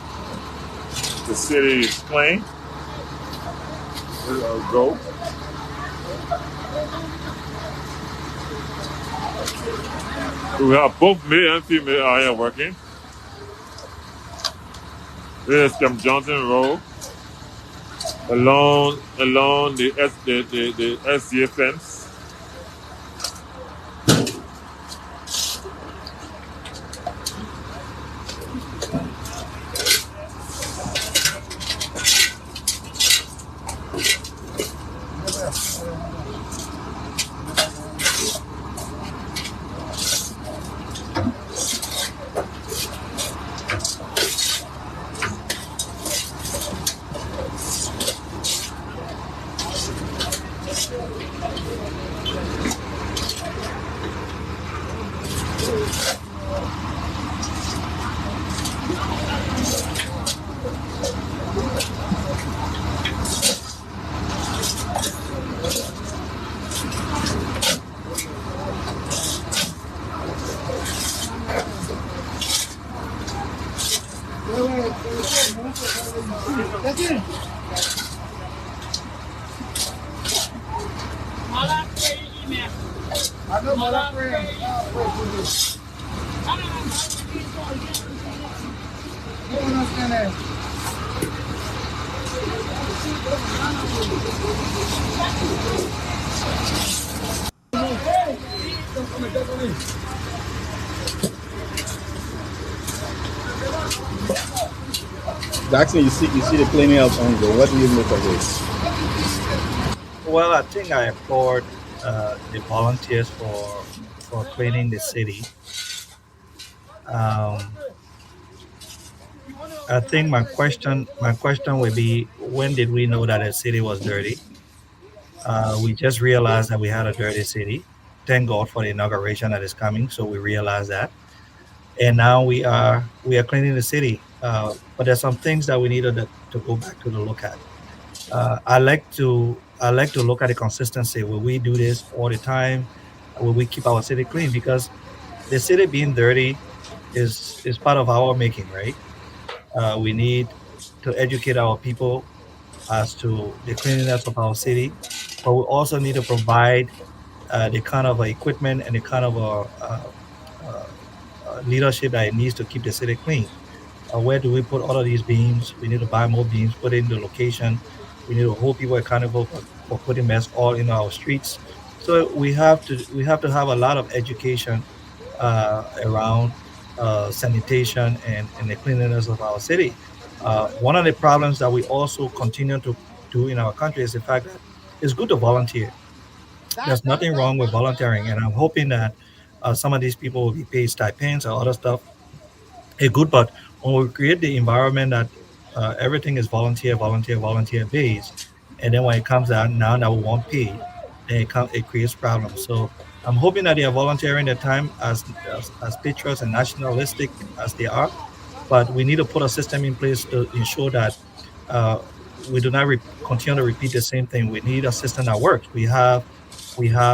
[SPEAKER 7] the city is clean. Let's go. We have both male and female out here working. This is Quin Johnson Road along the SDA fence.
[SPEAKER 1] Jackson, you see the cleaning up ongoing. What do you make of this?
[SPEAKER 2] Well, I think I applaud the volunteers for cleaning the city. Um, I think my question would be, when did we know that the city was dirty? We just realized that we had a dirty city. Thank God for the inauguration that is coming, so we realized that, and now we are cleaning the city. But there's some things that we needed to go back to look at. I like to look at the consistency. Will we do this all the time? Will we keep our city clean? Because the city being dirty is part of our making, right? We need to educate our people as to the cleanliness of our city, but we also need to provide the kind of equipment and the kind of uh, leadership that it needs to keep the city clean. Where do we put all of these beams? We need to buy more beams, put it in the location. We need to hold people accountable for putting mess all in our streets. So we have to have a lot of education around sanitation and the cleanliness of our city. One of the problems that we also continue to do in our country is the fact that it's good to volunteer. There's nothing wrong with volunteering, and I'm hoping that some of these people will be paid stipends or other stuff. It's good, but when we create the environment that everything is volunteer, volunteer, volunteer based, and then when it comes out now that we want paid, then it creates problems. So I'm hoping that they are volunteering their time as patriots and nationalistic as they are, but we need to put a system in place to ensure that uh, we do not continue to repeat the same thing. We need a system that works. We have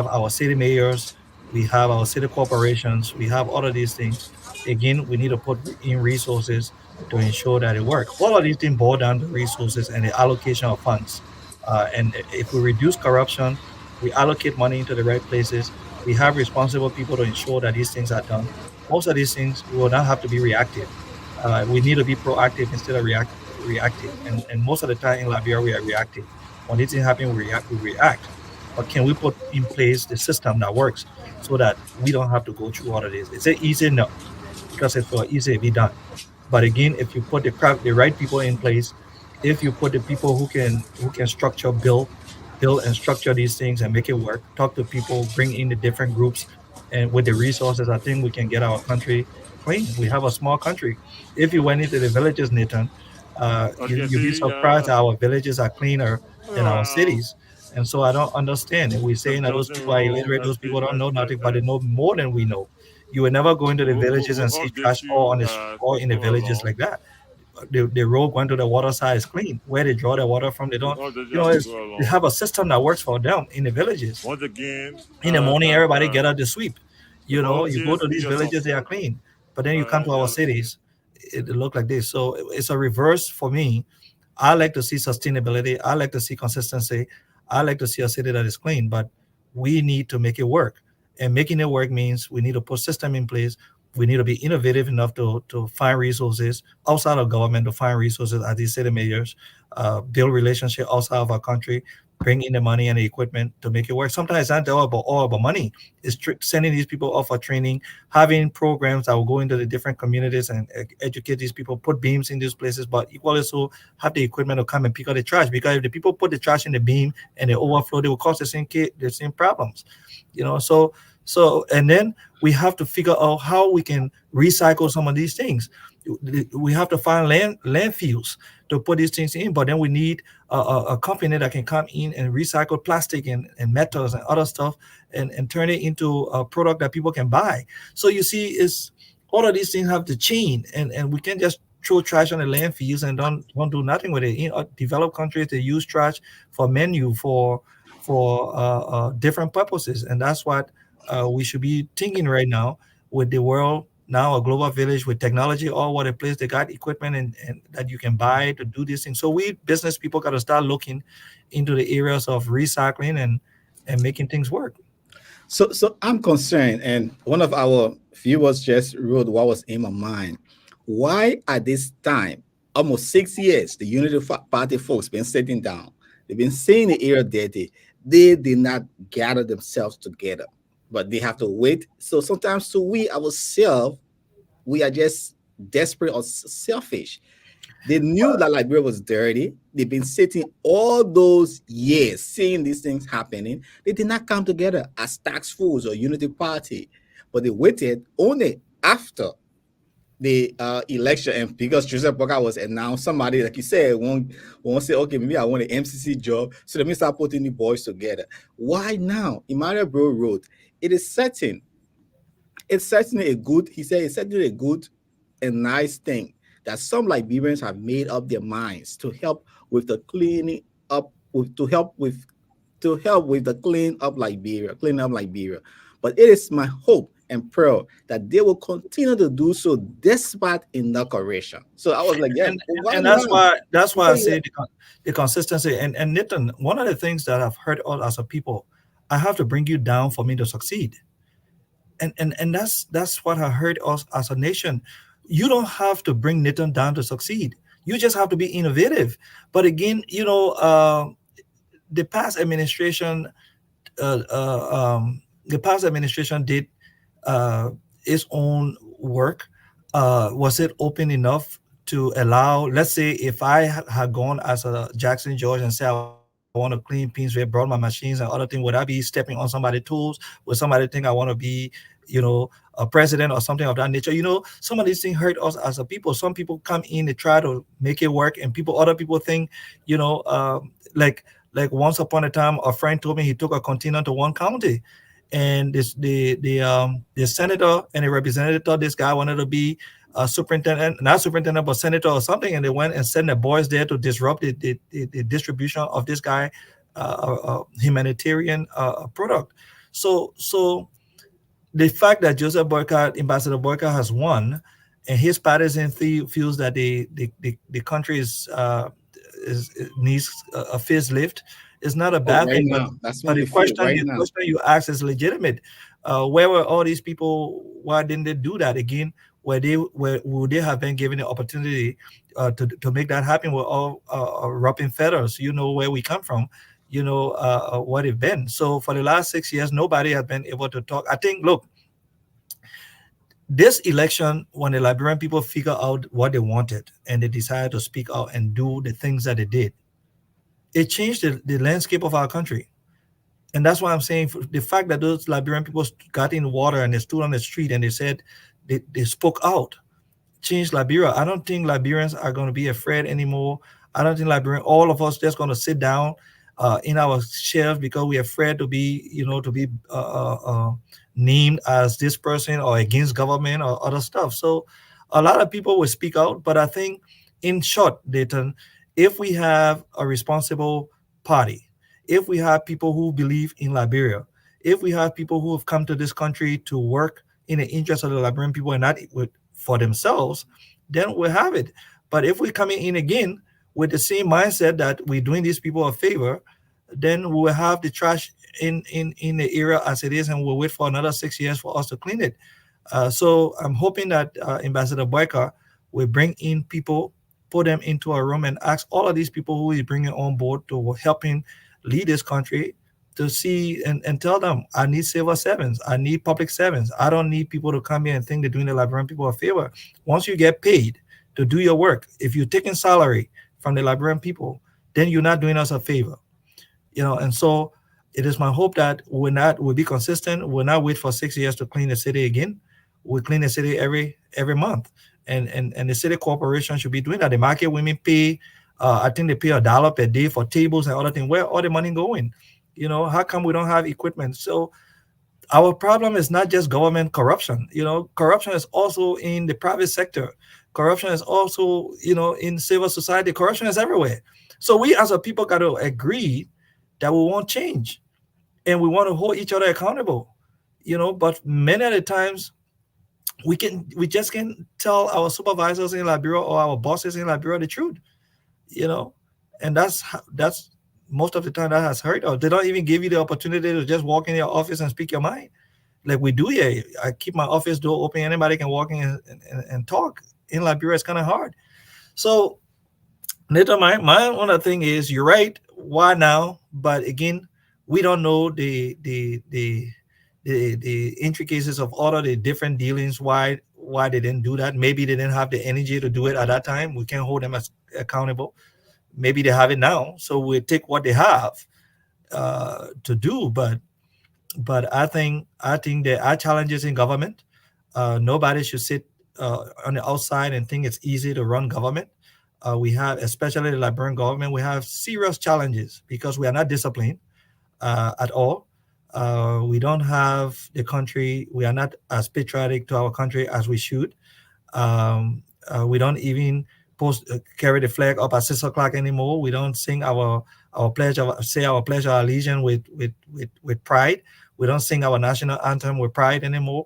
[SPEAKER 2] our city mayors, we have our city corporations, we have all of these things. Again, we need to put in resources to ensure that it works. All of these things boil down to resources and the allocation of funds. And if we reduce corruption, we allocate money into the right places. We have responsible people to ensure that these things are done. Most of these things will not have to be reactive. We need to be proactive instead of reactive. And most of the time in Liberia, we are reactive. When these things happen, we react. But can we put in place the system that works so that we don't have to go through all of this? Is it easy? No, because if it were easy, it'd be done. But again, if you put the right people in place, if you put the people who can build and structure these things and make it work, talk to people, bring in the different groups, and with the resources, I think we can get our country clean. We have a small country. If you went into the villages, Nathan,
[SPEAKER 7] Okay,
[SPEAKER 2] you'd be
[SPEAKER 7] see,
[SPEAKER 2] surprised that our villages are cleaner than our
[SPEAKER 7] well,
[SPEAKER 2] cities. And so I don't understand. And we're
[SPEAKER 7] Mr.
[SPEAKER 2] saying that those
[SPEAKER 7] Johnson
[SPEAKER 2] people are
[SPEAKER 7] will
[SPEAKER 2] illiterate, those people don't know nothing, but they
[SPEAKER 7] uh,
[SPEAKER 2] know more than we know. You will never go into the villages and
[SPEAKER 7] will
[SPEAKER 2] see
[SPEAKER 7] update
[SPEAKER 2] trash all
[SPEAKER 7] you
[SPEAKER 2] on all
[SPEAKER 7] to
[SPEAKER 2] in the
[SPEAKER 7] go
[SPEAKER 2] villages
[SPEAKER 7] along.
[SPEAKER 2] like that. The road going to the water side is clean. Where they draw the water from, they
[SPEAKER 7] Will
[SPEAKER 2] don't.
[SPEAKER 7] update
[SPEAKER 2] You
[SPEAKER 7] you
[SPEAKER 2] know,
[SPEAKER 7] as we
[SPEAKER 2] it's
[SPEAKER 7] go
[SPEAKER 2] they
[SPEAKER 7] along.
[SPEAKER 2] have a system that works for them in the villages.
[SPEAKER 7] Once again,
[SPEAKER 2] In the morning, everybody
[SPEAKER 7] uh,
[SPEAKER 2] get out to sweep.
[SPEAKER 7] the
[SPEAKER 2] You go
[SPEAKER 7] volunteers
[SPEAKER 2] to
[SPEAKER 7] need
[SPEAKER 2] these
[SPEAKER 7] your
[SPEAKER 2] villages, they are
[SPEAKER 7] support.
[SPEAKER 2] clean. But then you come to our
[SPEAKER 7] Yes.
[SPEAKER 2] cities, it look like this. So it's a reverse for me. I like to see sustainability. I like to see consistency. I like to see a city that is clean, but we need to make it work. And making it work means we need to put system in place. We need to be innovative enough to find resources outside of government, to find resources as these city mayors, build relationship outside of our country, bring in the money and the equipment to make it work. Sometimes it's not all about money. It's sending these people off for training, having programs that will go into the different communities and educate these people, put beams in these places, but equally so have the equipment to come and pick up the trash. Because if the people put the trash in the beam and they overflow, they will cause the same problems. And then we have to figure out how we can recycle some of these things. We have to find landfills to put these things in, but then we need a company that can come in and recycle plastic and metals and other stuff and turn it into a product that people can buy. So you see, is all of these things have to change, and we can't just throw trash on the landfills and don't do nothing with it. In developed countries, they use trash for menu for different purposes, and that's what we should be thinking right now with the world now a global village with technology all over the place. They got equipment and that you can buy to do these things. So we business people got to start looking into the areas of recycling and making things work.
[SPEAKER 1] So I'm concerned, and one of our viewers just wrote what was in my mind. Why at this time, almost 6 years, the Unity Party folks been sitting down. They've been seeing the area dirty. They did not gather themselves together, but they have to wait. So sometimes, to we ourselves, we are just desperate or selfish. They knew that Liberia was dirty. They've been sitting all those years seeing these things happening. They did not come together as tax force or unity party, but they waited only after the election. And because Joseph Boga was announced, somebody, like you said, won't say, okay, maybe I want an MCC job. So let me start putting the boys together. Why now? Emmanuel Bro wrote, it is certain it's certainly a good, he said, it's certainly a good and nice thing that some Liberians have made up their minds to help with the cleaning up, to help with the cleaning up Liberia. But it is my hope and prayer that they will continue to do so despite inauguration. So I was like, yeah, why
[SPEAKER 2] And that's
[SPEAKER 1] now?
[SPEAKER 2] why I
[SPEAKER 1] Before
[SPEAKER 2] say the consistency. And Nathan, one of the things that I've heard all as a people, I have to bring you down for me to succeed. And that's what I heard us as a nation. You don't have to bring Nathan down to succeed. You just have to be innovative. But again, the past administration, uh, uh, um, the past administration did its own work. was it open enough to allow, let's say, if I had gone as a Jackson George and say I want to clean Queensway, brought my machines and other things, would I be stepping on somebody's tools? Would somebody think I want to be, a president or something of that nature? Some of these things hurt us as a people. Some people come in, they try to make it work, and other people think, you know, like once upon a time, a friend told me he took a container to one county, and the senator and the representative thought this guy wanted to be a superintendent, not superintendent, but senator or something, and they went and sent the boys there to disrupt the distribution of this guy humanitarian product. So the fact that Joseph Boycott, Ambassador Boycott, has won, and his partisan feels that the country is needs a facelift is not a
[SPEAKER 1] Oh,
[SPEAKER 2] bad
[SPEAKER 1] right
[SPEAKER 2] thing.
[SPEAKER 1] now, that's
[SPEAKER 2] But
[SPEAKER 1] what
[SPEAKER 2] the
[SPEAKER 1] they feel
[SPEAKER 2] question
[SPEAKER 1] right
[SPEAKER 2] the
[SPEAKER 1] now.
[SPEAKER 2] question you ask is legitimate. Where were all these people? Why didn't they do that again? Where would they have been given the opportunity to make that happen? We're all rubbing feathers. You know where we come from. You know what it's been. So for the last 6 years, nobody has been able to talk. I think. Look, this election, when the Liberian people figure out what they wanted and they decided to speak out and do the things that they did, it changed the landscape of our country. And that's why I'm saying the fact that those Liberian people got in water and they stood on the street and they said they spoke out change Liberia. I don't think Liberians are going to be afraid anymore. I don't think all of us just going to sit down in our shelves because we're afraid to be, named as this person or against government or other stuff. So a lot of people will speak out, but I think, in short, Dayton, if we have a responsible party, if we have people who believe in Liberia, if we have people who have come to this country to work in the interest of the Liberian people and not for themselves, then we'll have it. But if we're coming in again with the same mindset that we're doing these people a favor, then we'll have the trash in the area as it is, and we'll wait for another 6 years for us to clean it. So I'm hoping that Ambassador Boyka will bring in people, put them into a room, and ask all of these people who he's bringing on board to help him lead this country to see and tell them, I need civil servants, I need public servants. I don't need people to come here and think they're doing the Liberian people a favor. Once you get paid to do your work, if you're taking salary from the Liberian people, then you're not doing us a favor. And so it is my hope that we'll be consistent. We'll not wait for 6 years to clean the city again. We clean the city every month. And the city corporation should be doing that. The market women pay, I think they pay $1 per day for tables and other things. Where all the money going? How come we don't have equipment? So our problem is not just government corruption. Corruption is also in the private sector. Corruption is also, in civil society. Corruption is everywhere. So we as a people got to agree that we want change and we want to hold each other accountable. But many of the times we just can't tell our supervisors in Liberia or our bosses in Liberia the truth. And that's most of the time that has hurt us. They don't even give you the opportunity to just walk in your office and speak your mind like we do here. I keep my office door open. Anybody can walk in and talk. In Liberia, it's kind of hard. So Nathan, my other thing is, you're right. Why now? But again, we don't know the intricacies of all of the different dealings. Why they didn't do that? Maybe they didn't have the energy to do it at that time. We can't hold them as accountable. Maybe they have it now, so we take what they have to do. But I think there are challenges in government. Nobody should sit on the outside and think it's easy to run government. We have, especially the Liberian government, we have serious challenges because we are not disciplined at all. We don't have the country. We are not as patriotic to our country as we should. We don't even carry the flag up at 6 o'clock anymore. We don't sing our pledge of allegiance with pride. We don't sing our national anthem with pride anymore.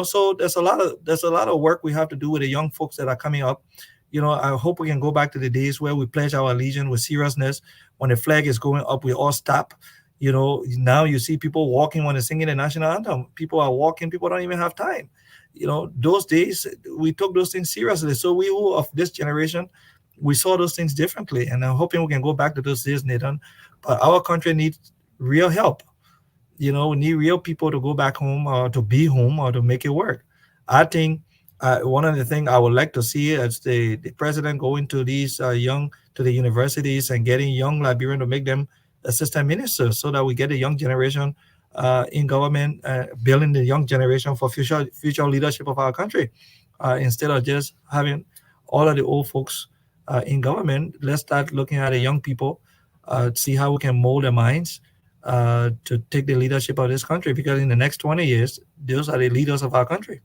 [SPEAKER 2] So there's a lot of work we have to do with the young folks that are coming up. I hope we can go back to the days where we pledge our allegiance with seriousness. When the flag is going up, we all stop. Now you see people walking when they're singing the national anthem. People are walking. People don't even have time. Those days we took those things seriously. So we who of this generation, we saw those things differently. And I'm hoping we can go back to those days, Nathan. But our country needs real help. We need real people to go back home or to be home or to make it work. I think One of the things I would like to see is the president going to these to the universities and getting young Liberians to make them assistant ministers, so that we get a young generation in government, building the young generation for future leadership of our country, instead of just having all of the old folks in government. Let's start looking at the young people, see how we can mold their minds to take the leadership of this country, because in the next 20 years, those are the leaders of our country.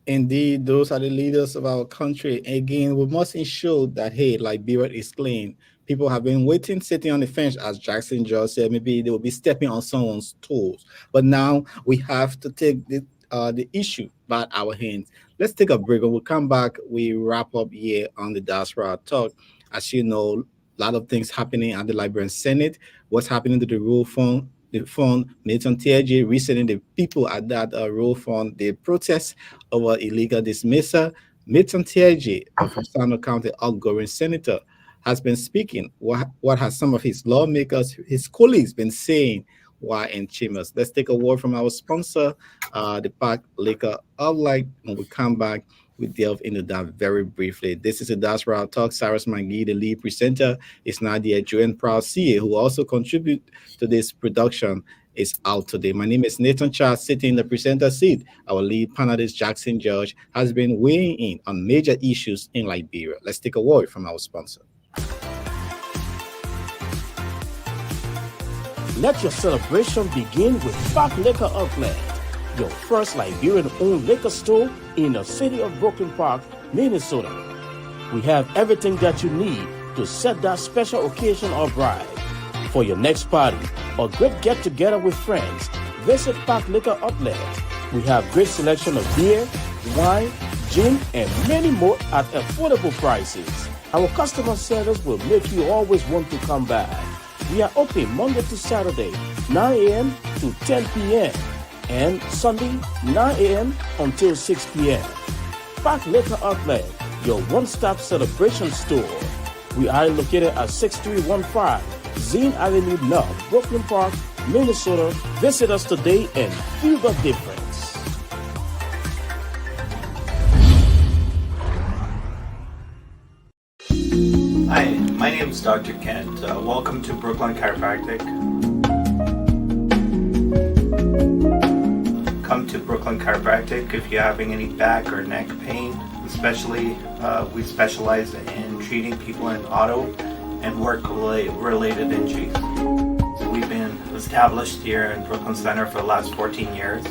[SPEAKER 1] Indeed, those are the leaders of our country. Again, we must ensure that, hey, Liberia is clean. People have been waiting, sitting on the fence, as Jackson just said. Maybe they will be stepping on someone's toes. But now we have to take the issue by our hands. Let's take a break. When we come back, we wrap up here on the Diaspora Talk. As you know, a lot of things happening at the Liberian Senate. What's happening to the rule fund? The fund, Nathan TJ, recently the people at that rule fund, they protest over illegal dismissal. Nathan TJ, a Fresno County outgoing senator, has been speaking. What has some of his lawmakers, his colleagues, been saying while in chambers? Let's take a word from our sponsor, the Park Liquor Outlet. When we come back, we delve into that very briefly. This is a Diaspora Talk. Cyrus Magee, the lead presenter, is Nadia Joanne Proud CA, who also contribute to this production, is out today. My name is Nathan Charles, sitting in the presenter seat. Our lead panelist, Jackson George, has been weighing in on major issues in Liberia. Let's take a word from our sponsor.
[SPEAKER 8] Let your celebration begin with Park Liquor Outlet, your first Liberian-owned liquor store in the city of Brooklyn Park, Minnesota. We have everything that you need to set that special occasion or bride. For your next party or great get-together with friends, visit Park Liquor Outlet. We have great selection of beer, wine, gin, and many more at affordable prices. Our customer service will make you always want to come back. We are open Monday to Saturday, 9 a.m. to 10 p.m. and Sunday, 9 a.m. until 6 p.m. Park Liquor Outlet, your one-stop celebration store. We are located at 6315 Zine Avenue North, Brooklyn Park, Minnesota. Visit us today and feel the difference.
[SPEAKER 9] Hi, my name is Dr. Kent. Welcome to Brooklyn Chiropractic. Come to Brooklyn Chiropractic if you're having any back or neck pain. Especially, we specialize in treating people in auto and work-related injuries. We've been established here in Brooklyn Center for the last 14 years.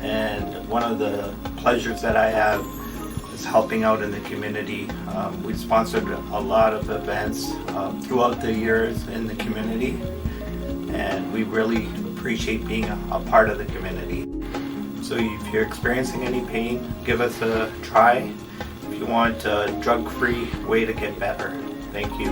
[SPEAKER 9] And one of the pleasures that I have is helping out in the community. We've sponsored a lot of events throughout the years in the community, and we really appreciate being a part of the community. So if you're experiencing any pain, give us a try. If you want a drug-free way to get better. Thank you.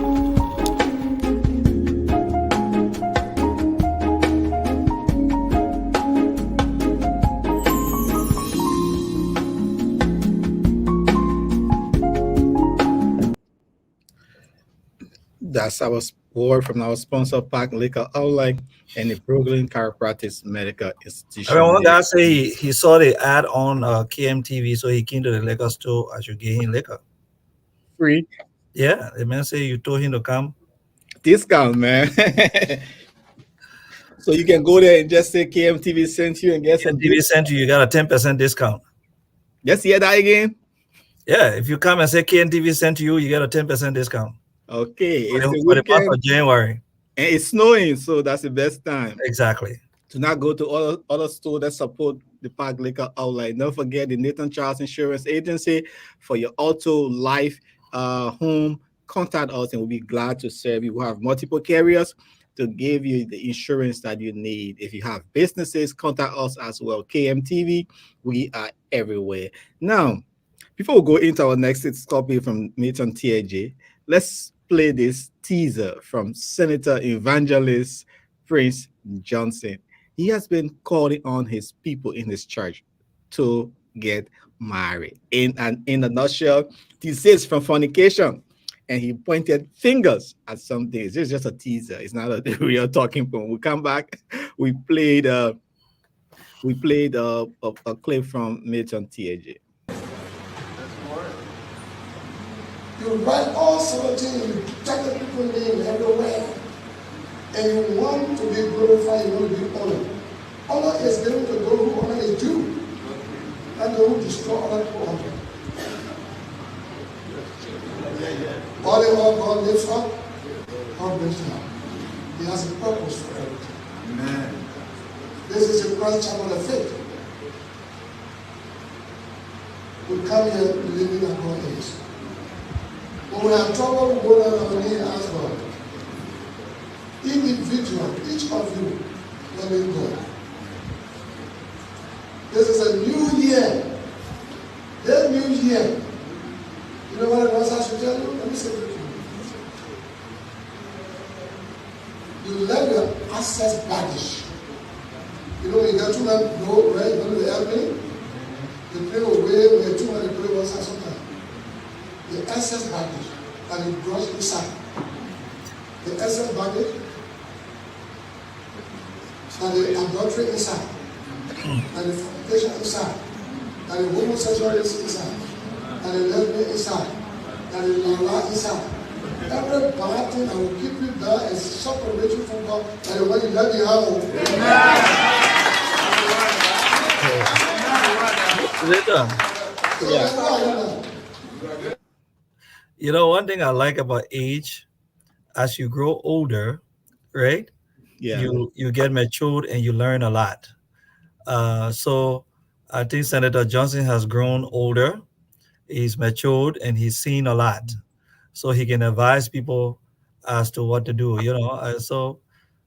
[SPEAKER 1] That's our word from our sponsor, Park Liquor Outlet and the Brooklyn Chiropractic Medical Institution.
[SPEAKER 2] I mean, one guy say he saw the ad on KMTV, so he came to the liquor store. I should get him liquor.
[SPEAKER 1] Free.
[SPEAKER 2] Yeah, the man say you told him to come.
[SPEAKER 1] Discount, man. So you can go there and just say KMTV sent you and get some.
[SPEAKER 2] KMTV sent you got a 10% discount.
[SPEAKER 1] Just hear that again?
[SPEAKER 2] Yeah, if you come and say KMTV sent you, you get a 10% discount.
[SPEAKER 1] Okay,
[SPEAKER 2] for the month of January.
[SPEAKER 1] And it's snowing, so that's the best time.
[SPEAKER 2] Exactly.
[SPEAKER 1] To not go to other stores that support the Park Liquor Outlet. Don't forget the Nathan Charles Insurance Agency for your auto, life, home. Contact us and we'll be glad to serve you. We have multiple carriers to give you the insurance that you need. If you have businesses, contact us as well. KMTV, we are everywhere. Now, before we go into our next topic from Nathan TJ, let's play this teaser from Senator Evangelist Quin Johnson. He has been calling on his people in his church to get married. In a nutshell, this is from fornication. And he pointed fingers at some things. This is just a teaser. It's not a real talking point. We come back. We played We played a clip from Milton TAG.
[SPEAKER 10] You write all 17, you check the people's name everywhere, and you want to be glorified, you want to be honored. Honor is given to those who honor is due, and those who destroy other people honor. All in all, God lifts up, God brings down. He has a purpose for everything. Amen. This is a Christ chapel of faith. We come here believing that God is. When we have trouble, we go down on our knees and ask God. Individual, each of you, loving God. This is a new year. This new year. You know what else I should tell you? Let me say it to you. You let your access baggage. You know, when you get too many go, right? You go to the airplane, the plane will weigh where too many people was sometimes. The excess baggage and it goes inside. The excess baggage and the adultery inside, and the fornication inside, and the homosexuality inside, and the lesbian inside, and the lala inside. Every bad thing that will keep you there is separation from God, and when you let the home.
[SPEAKER 2] You know, one thing I like about age, as you grow older, right?
[SPEAKER 1] Yeah.
[SPEAKER 2] You get matured and you learn a lot. So I think Senator Johnson has grown older. He's matured and he's seen a lot, so he can advise people as to what to do. You know, so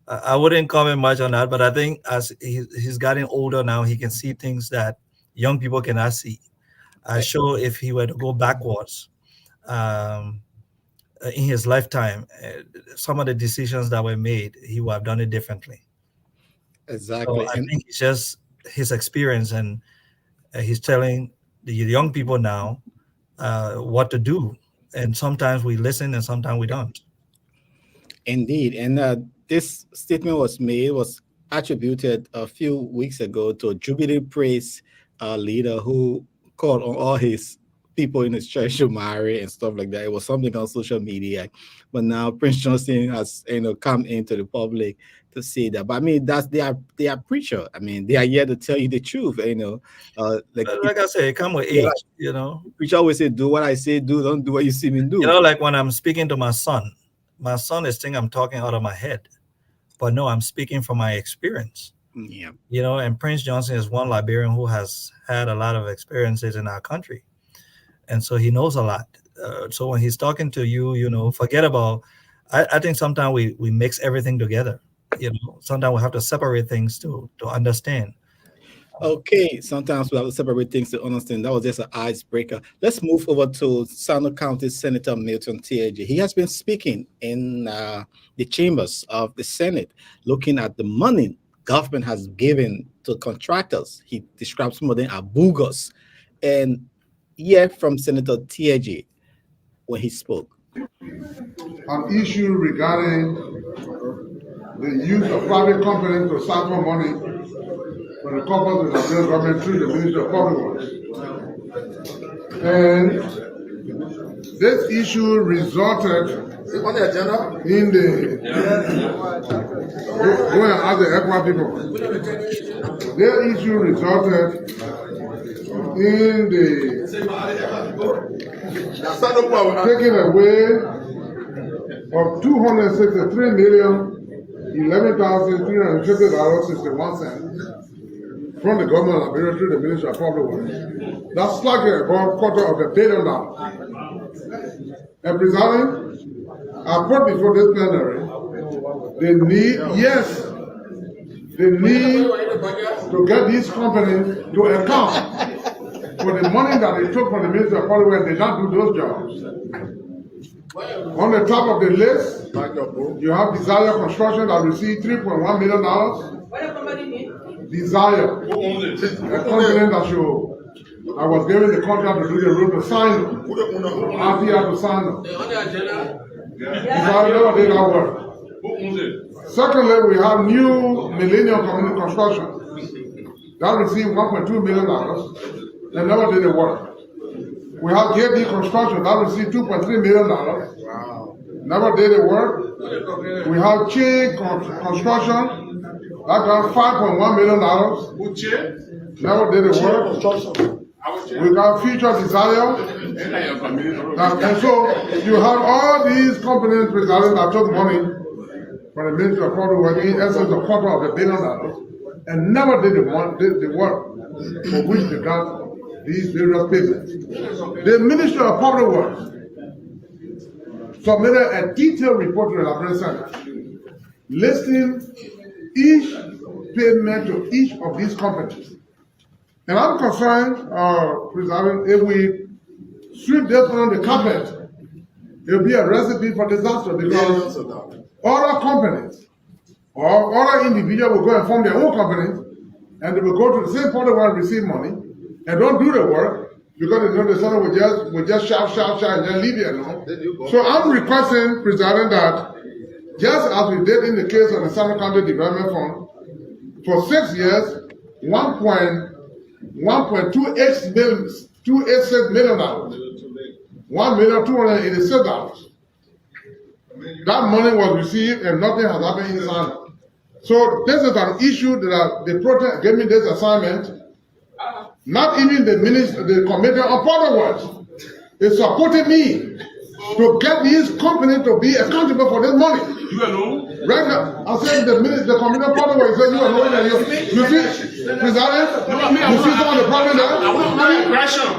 [SPEAKER 2] I wouldn't comment much on that, but I think as he's gotten older now, he can see things that young people cannot see. I'm sure if he were to go backwards in his lifetime, some of the decisions that were made, he would have done it differently.
[SPEAKER 1] Exactly.
[SPEAKER 2] So I think it's just his experience, and he's telling the young people now what to do. And sometimes we listen and sometimes we don't.
[SPEAKER 1] Indeed. And this statement was attributed a few weeks ago to a Jubilee Praise leader who called on all his people in his church to marry and stuff like that. It was something on social media. But now Prince Johnson has come into the public to say that. But I mean, they are preacher. I mean, they are here to tell you the truth.
[SPEAKER 2] Like I say, come with age. You know,
[SPEAKER 1] preacher always say, "Do what I say, do. Don't do what you see me do."
[SPEAKER 2] You know, like when I'm speaking to my son is thinking I'm talking out of my head, but no, I'm speaking from my experience.
[SPEAKER 1] Yeah.
[SPEAKER 2] You know, and Prince Johnson is one Liberian who has had a lot of experiences in our country, and so he knows a lot. So when he's talking to you, you know, forget about. I think sometimes we mix everything together. You know, sometimes we have to separate things to understand.
[SPEAKER 1] Okay, sometimes we have to separate things to understand. That was just an icebreaker. Let's move over to Sano County Senator Milton TAG. He has been speaking in the chambers of the Senate, looking at the money government has given to contractors. He describes some of them as bogus. And hear from Senator TAG when he spoke.
[SPEAKER 11] An issue regarding the use of private companies to sample money for the purpose of the federal government through the Ministry of Public Works. And this issue resulted in the go and ask the ECMA people. Their issue resulted in the taking away of $263,011,350.61 from the government of Liberia through the Ministry of Public Works. That's like about $250 million. And presiding, I put before this plenary the need, yes, the need to get these companies to account for the money that they took from the Ministry of Public Works and did not do those jobs. On the top of the list, you have Desire Construction that received $3.1 million. Desire, a company that I was given the contract to do the road to sign them. RTR to sign them. Desire never did that work. Secondly, we have New Millennium Community Construction that received $1.2 million and never did the work. We have JD Construction that received $2.3 million. Wow. Never did the work. We have Chain Construction that got $5.1 million. Never did the work. We got Future Desire. And so you have all these companies that took money from the Ministry of Public Works, in essence, a quarter of $1 billion, and never did the work for which they got these various payments. The Ministry of Public Works submitted a detailed report to the Liberia Senate listing each payment to each of these companies. And I'm concerned, President, if we sweep this under the carpet, it'll be a recipe for disaster because other companies or other individuals will go and form their own companies and they will go to the same public and receive money and don't do the work because they know the Senate will just shout and then leave it alone. So I'm requesting, President, that just as we did in the case of the Santa County Development Fund, for 6 years, $1.286 million, $1,286,000. That money was received and nothing has happened in Ghana. So this is an issue that the protest gave me this assignment. Not even the Committee on Public Works is supporting me to get these companies to be accountable for this money. You alone? Right now, I said the Committee on Public Works said you alone. You see, President, you see some of the problem there?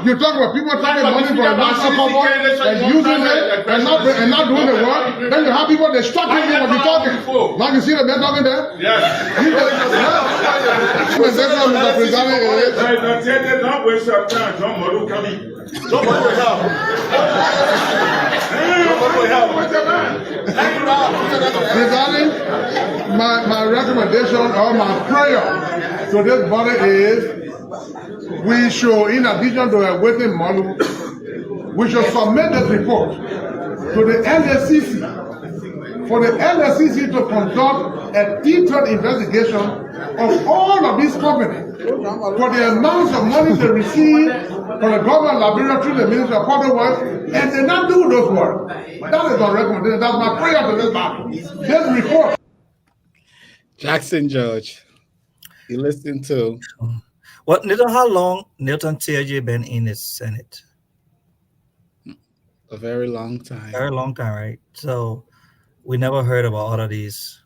[SPEAKER 11] You talk about people taking money from the national public and using it and not doing the work. Then you have people distracting you when you're talking. Now you see the man talking there? Yes. Mr. President,
[SPEAKER 7] don't waste your time. John Moru coming. John Moru will help.
[SPEAKER 11] President, my recommendation or my prayer to this body is we should, in addition to a waiting model, we should submit this report to the LSCC for the LSCC to conduct a detailed investigation of all of these companies for the amounts of money they receive from the government of Liberia through the Ministry of Public Works, and they not do those work. That is my recommendation. That's my prayer to this body. This report.
[SPEAKER 1] Jackson George, you listen to.
[SPEAKER 2] What, Newton, how long Newton TJ been in the Senate?
[SPEAKER 1] A very long time.
[SPEAKER 2] Very long time, right? So we never heard about all of these,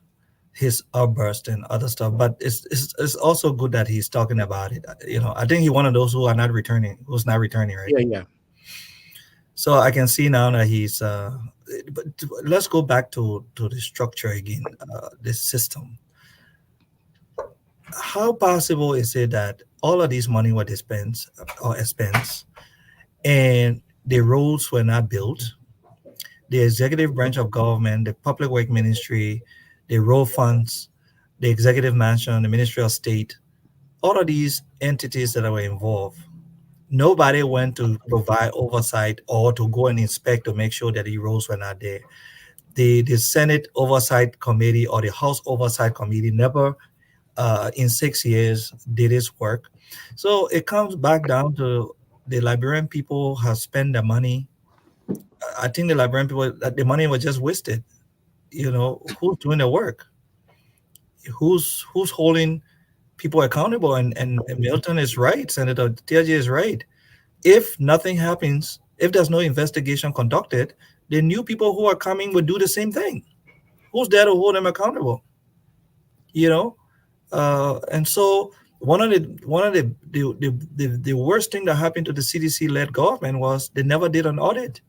[SPEAKER 2] his outburst and other stuff. But it's also good that he's talking about it. You know, I think he's one of those who's not returning, right?
[SPEAKER 1] Yeah.
[SPEAKER 2] So I can see now that he's. But let's go back to the structure again, this system. How possible is it that all of this money were dispensed or expensed, and the roads were not built? The executive branch of government, the public work ministry, the road funds, the executive mansion, the Ministry of State, all of these entities that were involved, nobody went to provide oversight or to go and inspect to make sure that the roads were not there. The Senate Oversight Committee or the House Oversight Committee never in 6 years did its work. So it comes back down to the Liberian people have spent the money. I think the Liberian people, the money was just wasted. You know, who's doing the work? Who's holding people accountable? And Milton is right. Senator TJ is right. If nothing happens, if there's no investigation conducted, the new people who are coming would do the same thing. Who's there to hold them accountable? You know, and so one of the worst thing that happened to the CDC-led government was they never did an audit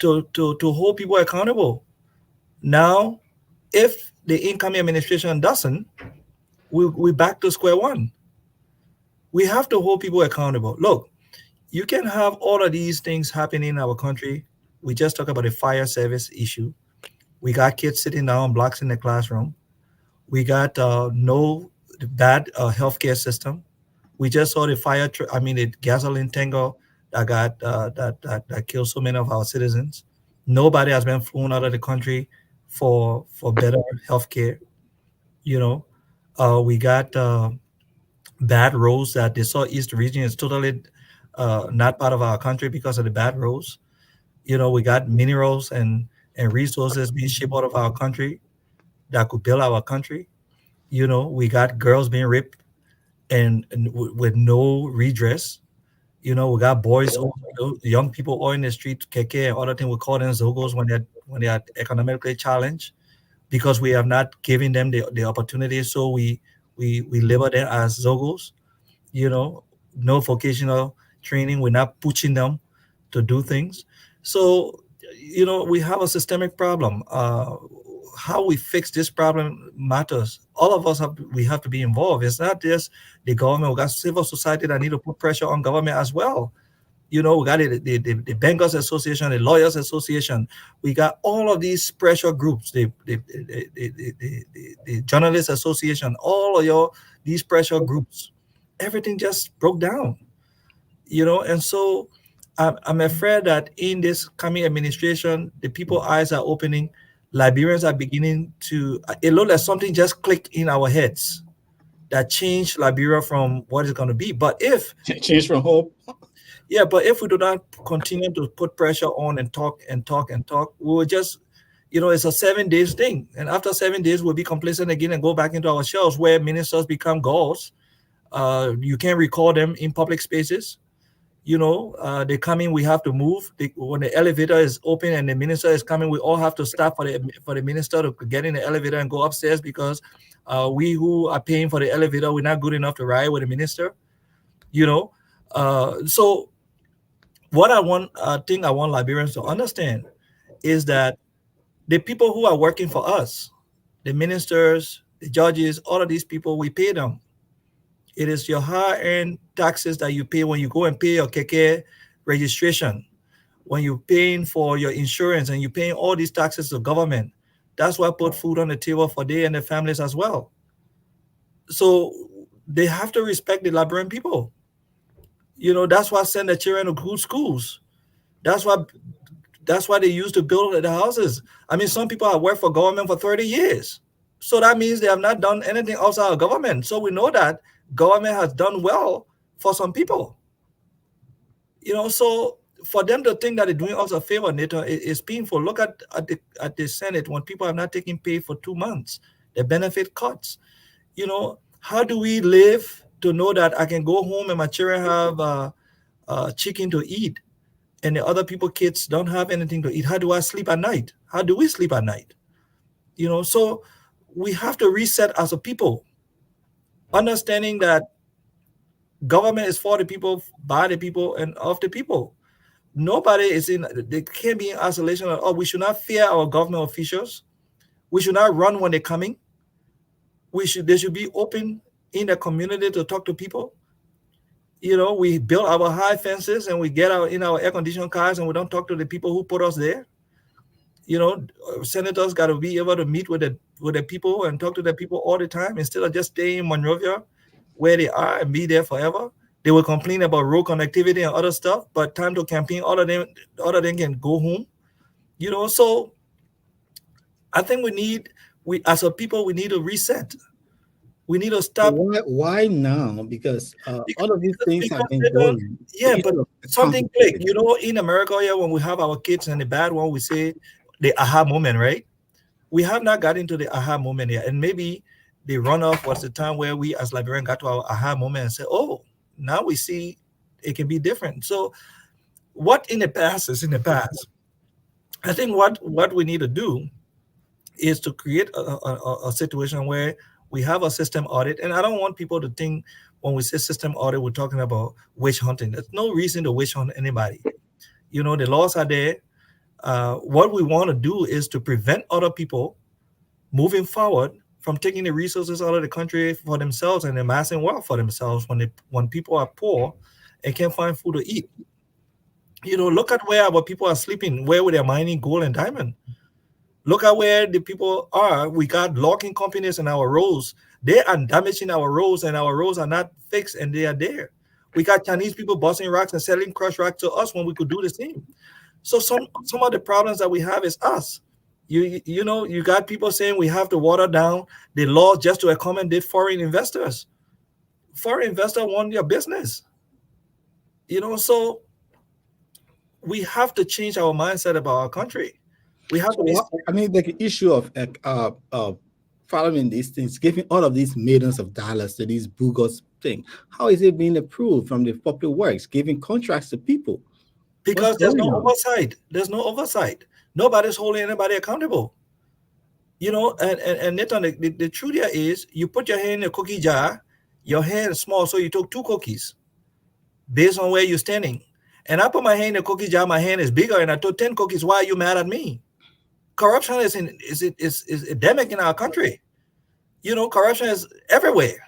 [SPEAKER 2] to hold people accountable. Now, if the incoming administration doesn't, we back to square one. We have to hold people accountable. Look, you can have all of these things happening in our country. We just talked about the fire service issue. We got kids sitting down blocks in the classroom. We got no bad healthcare system. We just saw the the gasoline tanker that got that killed so many of our citizens. Nobody has been flown out of the country for better healthcare. You know, we got bad roads, that the southeast region is totally not part of our country because of the bad roads. We got minerals and resources being shipped out of our country that could build our country. We got girls being raped and with no redress. We got boys, young people all in the street, keke and other things. We call them zogos when they are economically challenged because we have not given them the opportunity. So we label them as zogos. No vocational training. We're not pushing them to do things. So we have a systemic problem. How we fix this problem matters. All of us have to be involved. It's not just the government. We got civil society that need to put pressure on government as well. We got the bankers association, the lawyers association. We got all of these pressure groups, the journalists association, all of these pressure groups. Everything just broke down. And so I'm afraid that in this coming administration, the people eyes are opening. Liberians are beginning to, it looks like something just clicked in our heads that changed Liberia from what it's going to be. But if
[SPEAKER 1] change from hope,
[SPEAKER 2] but if we do not continue to put pressure on and talk and talk and talk, we will just, it's a 7 days thing. And after 7 days, we'll be complacent again and go back into our shells where ministers become gods. You can't recall them in public spaces. They come in, we have to move. When the elevator is open and the minister is coming, we all have to stop for the minister to get in the elevator and go upstairs because we who are paying for the elevator, we're not good enough to ride with the minister. So what I want Liberians to understand is that the people who are working for us, the ministers, the judges, all of these people, we pay them. It is your hard-earned taxes that you pay when you go and pay your keke registration, when you're paying for your insurance and you're paying all these taxes to government. That's what put food on the table for they and their families as well. So they have to respect the Liberian people. That's why send their children to good schools. That's why they used to build the houses. I mean, some people have worked for government for 30 years. So that means they have not done anything outside of government. So we know that government has done well for some people. So for them to think that they're doing us a favor, Nathan, it's painful. Look at the Senate when people have not taken pay for 2 months, the benefit cuts. How do we live to know that I can go home and my children have chicken to eat and the other people kids don't have anything to eat? How do I sleep at night? How do we sleep at night? So we have to reset as a people, understanding that government is for the people, by the people, and of the people. Nobody they can't be in isolation. We should not fear our government officials. We should not run when they're coming. They should be open in the community to talk to people. We build our high fences and we get in our air-conditioned cars and we don't talk to the people who put us there. Senators got to be able to meet with the people and talk to the people all the time instead of just staying in Monrovia where they are and be there forever. They will complain about road connectivity and other stuff, but time to campaign, all of them can go home. So I think we as a people, we need to reset. We need to stop.
[SPEAKER 1] Why now? Because all of these things have been going.
[SPEAKER 2] Yeah, but something click. In America, when we have our kids and the bad one, we say the aha moment, right? We have not got into the aha moment yet. And maybe the runoff was the time where we as Liberians got to our aha moment and said, oh, now we see it can be different. So what in the past is in the past. I think what we need to do is to create a situation where we have a system audit. And I don't want people to think when we say system audit, we're talking about witch hunting. There's no reason to witch hunt anybody. The laws are there. What we want to do is to prevent other people moving forward from taking the resources out of the country for themselves and amassing wealth for themselves when people are poor and can't find food to eat. Look at where our people are sleeping, where they're mining gold and diamond. Look at where the people are. We got logging companies in our roads. They are damaging our roads and our roads are not fixed and they are there. We got Chinese people busting rocks and selling crushed rock to us when we could do the same. So some of the problems that we have is us. You got people saying we have to water down the law just to accommodate foreign investors. foreign investor want your business. So we have to change our mindset about our country. We have to
[SPEAKER 1] So
[SPEAKER 2] be.
[SPEAKER 1] I mean, the issue of following these things, giving all of these millions of dollars to these bogus thing, how is it being approved from the public works, giving contracts to people? What's
[SPEAKER 2] Because there's
[SPEAKER 1] going
[SPEAKER 2] no
[SPEAKER 1] on?
[SPEAKER 2] oversight. There's no oversight. Nobody's holding anybody accountable. And Nathan, the truth here is, you put your hand in a cookie jar, your hand is small, so you took 2 cookies based on where you're standing. And I put my hand in a cookie jar, my hand is bigger, and I took 10 cookies. Why are you mad at me? Corruption is endemic in our country. Corruption is everywhere.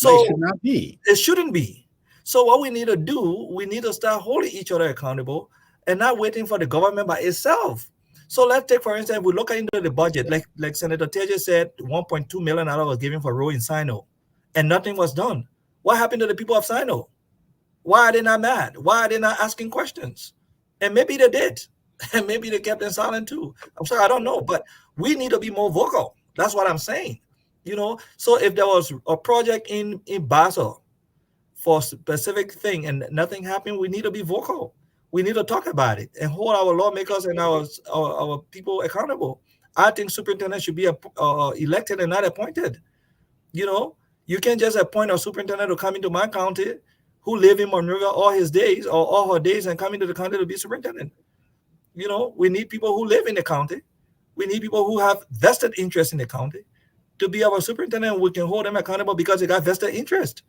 [SPEAKER 1] But it
[SPEAKER 2] So
[SPEAKER 1] should not be.
[SPEAKER 2] it shouldn't be. So what we need to do, we need to start holding each other accountable and not waiting for the government by itself. So let's take, for instance, we look into the budget, like Senator Teja said, $1.2 million was given for road in Sino, and nothing was done. What happened to the people of Sino? Why are they not mad? Why are they not asking questions? And maybe they did, and maybe they kept them silent too. I'm sorry, I don't know, but we need to be more vocal. That's what I'm saying. So if there was a project in Basel for a specific thing and nothing happened, we need to be vocal. We need to talk about it and hold our lawmakers and our people accountable. I think superintendent should be elected and not appointed. You can't just appoint a superintendent to come into my county who live in Monrovia all his days or all her days and come into the county to be superintendent. We need people who live in the county. We need people who have vested interest in the county to be our superintendent. We can hold them accountable because they got vested interest.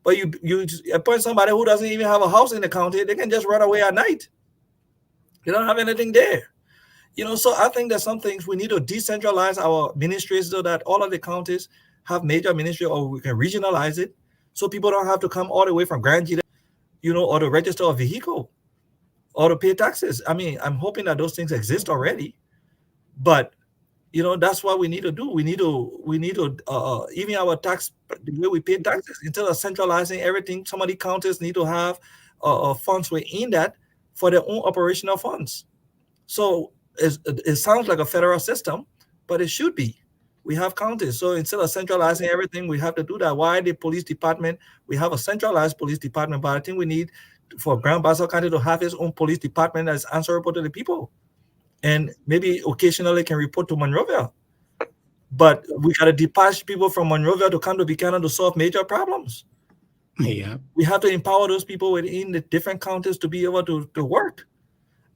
[SPEAKER 2] But you appoint somebody who doesn't even have a house in the county, they can just run away at night. They don't have anything there. So I think there's some things we need to decentralize our ministries so that all of the counties have major ministry, or we can regionalize it so people don't have to come all the way from Grand Gita, or to register a vehicle or to pay taxes. I mean, I'm hoping that those things exist already, but that's what we need to do. We need to even our tax, the way we pay taxes, instead of centralizing everything, some of the counties need to have funds within that for their own operational funds. So it sounds like a federal system, but it should be. We have counties. So instead of centralizing everything, we have to do that. Why the police department? We have a centralized police department, but I think we need for Grand Bassa County to have its own police department that's answerable to the people. And maybe occasionally can report to Monrovia. But we got to dispatch people from Monrovia to come to Buchanan to solve major problems.
[SPEAKER 1] Yeah.
[SPEAKER 2] We have to empower those people within the different counties to be able to work.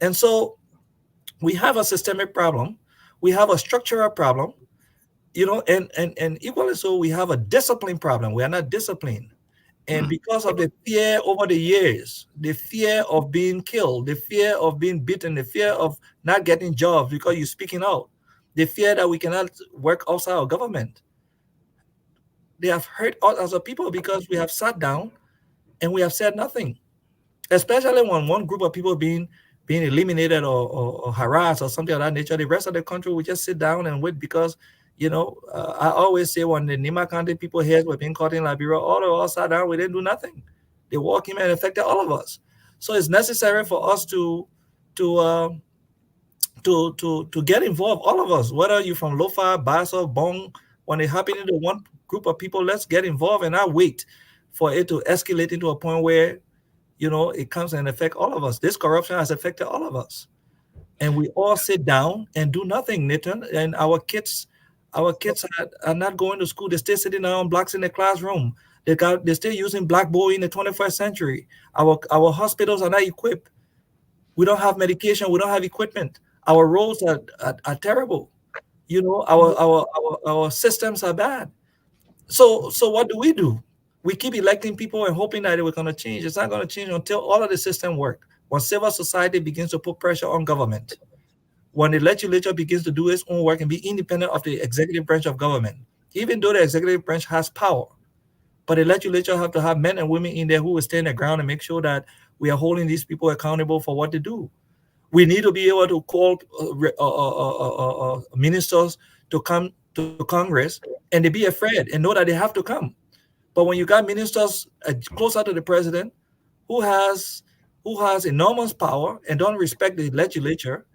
[SPEAKER 2] And so we have a systemic problem. We have a structural problem, and equally so, we have a discipline problem. We are not disciplined. And because of the fear over the years, the fear of being killed, the fear of being beaten, the fear of not getting jobs because you're speaking out, the fear that we cannot work outside of government, they have hurt us as a people because we have sat down and we have said nothing. Especially when one group of people being eliminated or harassed or something of that nature, the rest of the country will just sit down and wait because, I always say when the Nima County people heads were being caught in Liberia, all of us sat down, we didn't do nothing. The war came and affected all of us. So it's necessary for us to get involved, all of us, whether you're from Lofa, Bassa, Bong, when it happened into one group of people, let's get involved and not wait for it to escalate into a point where, it comes and affect all of us. This corruption has affected all of us. And we all sit down and do nothing, Nathan. And our kids are not going to school. They still sitting down on blocks in the classroom. They're still using blackboard in the 21st century. Our hospitals are not equipped. We don't have medication. We don't have equipment. Our roads are terrible. Our systems are bad. So what do? We keep electing people and hoping that we're going to change. It's not going to change until all of the system work. When civil society begins to put pressure on government, when the legislature begins to do its own work and be independent of the executive branch of government, even though the executive branch has power, but the legislature have to have men and women in there who will stand their ground and make sure that we are holding these people accountable for what they do. We need to be able to call ministers to come to Congress and they be afraid and know that they have to come. But when you got ministers closer to the president who has enormous power and don't respect the legislature,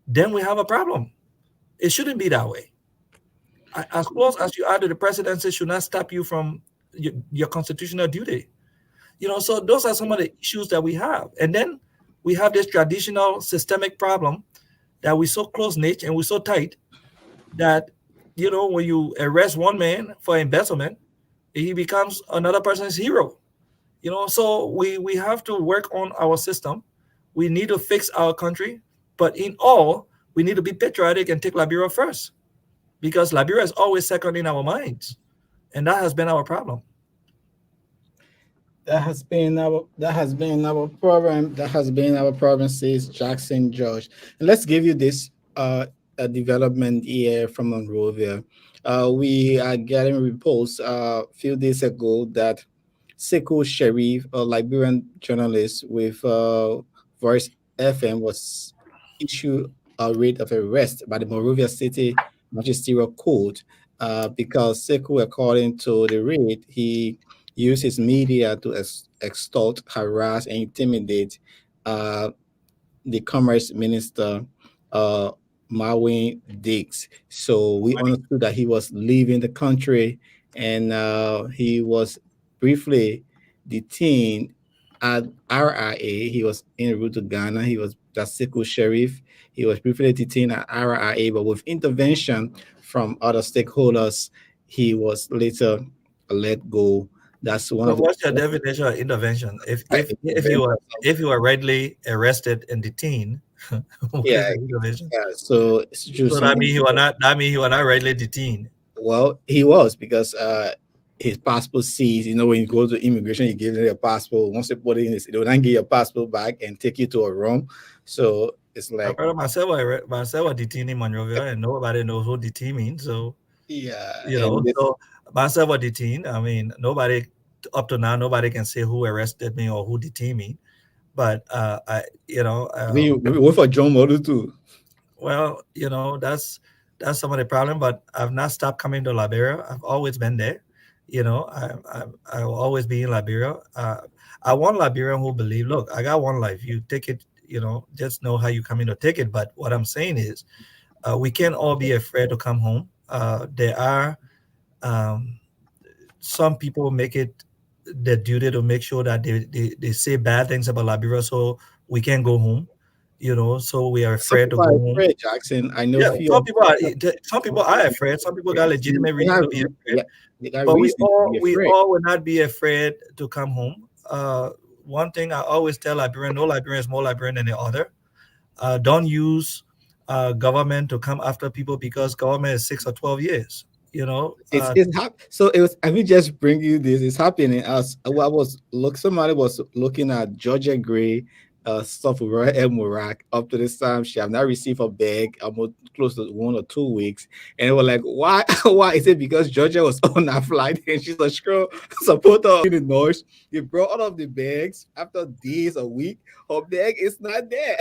[SPEAKER 2] then we have a problem. It shouldn't be that way. As close as you are to the presidency should not stop you from your constitutional duty. So those are some of the issues that we have. And then we have this traditional systemic problem that we're so close knit and we're so tight that when you arrest one man for embezzlement, he becomes another person's hero. So we have to work on our system. We need to fix our country, but in all, we need to be patriotic and take Liberia first, because Liberia is always second in our minds, and that has been our problem.
[SPEAKER 1] That has been our problem. That has been our problem, says Jackson George. And let's give you this a development here from Monrovia. We are getting reports a few days ago that Sekou Sharif, a Liberian journalist with Voice FM, was issued a writ of arrest by the Monrovia City Magisterial Court because Sekou, according to the writ, he used his media to extort, harass, and intimidate uh, the Commerce Minister, uh, Marwin Diggs. So we understood that he was leaving the country, and he was briefly detained at RIA. He was en route to Ghana. He was Sekou Sharif. He was briefly detained at RIA, but with intervention from other stakeholders, he was later let go. That's one
[SPEAKER 2] So
[SPEAKER 1] of the
[SPEAKER 2] what's your definition of intervention? If you are rightly arrested and detained, what
[SPEAKER 1] yeah,
[SPEAKER 2] is the intervention?
[SPEAKER 1] yeah. So it's
[SPEAKER 2] So
[SPEAKER 1] just
[SPEAKER 2] that
[SPEAKER 1] something.
[SPEAKER 2] means you are not rightly detained.
[SPEAKER 1] Well, he was because his passport seized. When you go to immigration, you give them your passport. Once they put it in, they will then give your passport back and take you to a room. So it's
[SPEAKER 2] My
[SPEAKER 1] like,
[SPEAKER 2] brother myself were detained in Monrovia, and nobody knows who detained means. So
[SPEAKER 1] yeah, and this,
[SPEAKER 2] so myself were detained. I mean, nobody up to now, nobody can say who arrested me or who detained me. But
[SPEAKER 1] we went for John Model too.
[SPEAKER 2] well, that's some of the problem. But I've not stopped coming to Liberia. I've always been there. I will always be in Liberia. I want Liberian who believe, look, I got one life. You take it. Just know how you come in to take it. But what I'm saying is, we can't all be afraid to come home. There are um, some people make it their duty to make sure that they say bad things about Liberia, so we can't go home. So we are
[SPEAKER 1] Some
[SPEAKER 2] afraid to
[SPEAKER 1] people
[SPEAKER 2] go
[SPEAKER 1] are
[SPEAKER 2] home.
[SPEAKER 1] afraid, Jackson. I know
[SPEAKER 2] Yeah,
[SPEAKER 1] few
[SPEAKER 2] some
[SPEAKER 1] of
[SPEAKER 2] people are. Some people are afraid. Some people got legitimate
[SPEAKER 1] they
[SPEAKER 2] reason
[SPEAKER 1] have
[SPEAKER 2] to be afraid.
[SPEAKER 1] yeah, they got
[SPEAKER 2] But we
[SPEAKER 1] reason to
[SPEAKER 2] all
[SPEAKER 1] be
[SPEAKER 2] we
[SPEAKER 1] afraid.
[SPEAKER 2] all will not be afraid to come home. One thing I always tell Liberian: no Liberian is more Liberian than the other. Don't use government to come after people because government is 6 or 12 years.
[SPEAKER 1] So it was. I will just bring you this. It's happening as I was look. Somebody was looking at Georgia Gray, stuff with Royal El Murak. Up to this time, she have not received a bag almost close to 1 or 2 weeks, and they were like, "Why? Why is it because Georgia was on that flight and she's a screw supporter in the north? They brought all of the bags after days, a week. Her bag is not there.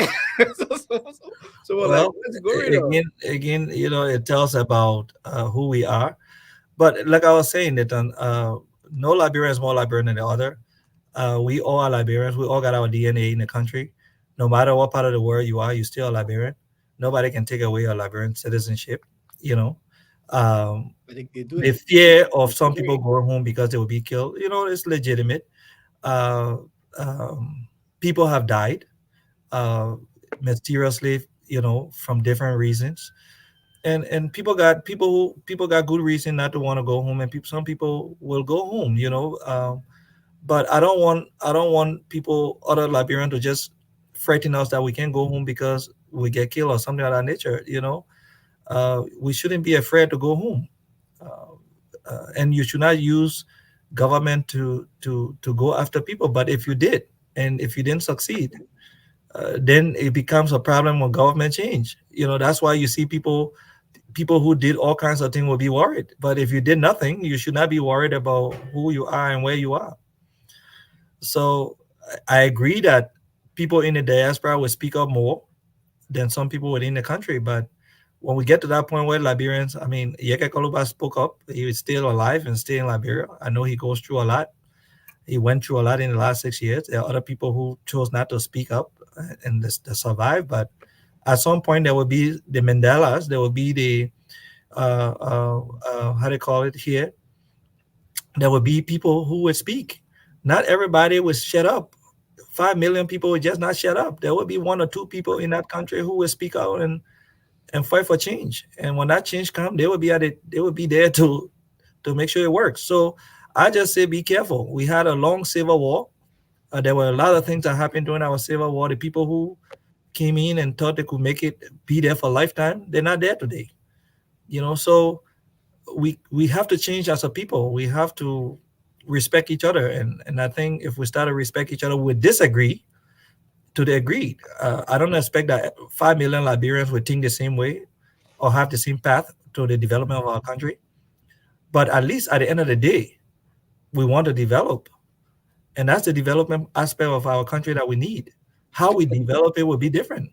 [SPEAKER 1] so we're like,
[SPEAKER 2] Well,
[SPEAKER 1] what's going on?
[SPEAKER 2] again, it tells about who we are. But like I was saying, that no Liberian is more Liberian than the other. We all are Liberians. We all got our DNA in the country. No matter what part of the world you are, you still a Liberian. Nobody can take away your Liberian citizenship. You know, um,
[SPEAKER 1] But they do
[SPEAKER 2] the
[SPEAKER 1] it.
[SPEAKER 2] fear of some people going home because they will be killed. It's legitimate. Uh, um, People have died uh, mysteriously. From different reasons, and people got good reason not to want to go home, and some people will go home. But I don't want people, other Liberians, to just frighten us that we can't go home because we get killed or something of that nature. We shouldn't be afraid to go home, uh, and you should not use government to go after people. But if you did, and if you didn't succeed, then it becomes a problem when government change. That's why you see people who did all kinds of things will be worried. But if you did nothing, you should not be worried about who you are and where you are. So I agree that people in the diaspora will speak up more than some people within the country. But when we get to that point where Liberians, I mean, Yeke Koluba spoke up. He is still alive and still in Liberia. I know he goes through a lot. He went through a lot in the last 6 years. There are other people who chose not to speak up and they survive. But at some point, there will be the Mandelas. There will be the how do you call it here? there would be people who would speak. Not everybody would shut up. 5 million people would just not shut up. There would be one or two people in that country who would speak out and fight for change. And when that change comes, they would be at it. They would be there to make sure it works. So I just say be careful. We had a long civil war. There were a lot of things that happened during our civil war. The people who came in and thought they could make it be there for a lifetime, they're not there today. So we have to change as a people. We have to respect each other, and I think if we start to respect each other, we disagree to the agreed. I don't expect that 5 million Liberians would think the same way or have the same path to the development of our country. But at least at the end of the day, we want to develop, and that's the development aspect of our country that we need. How we develop it will be different.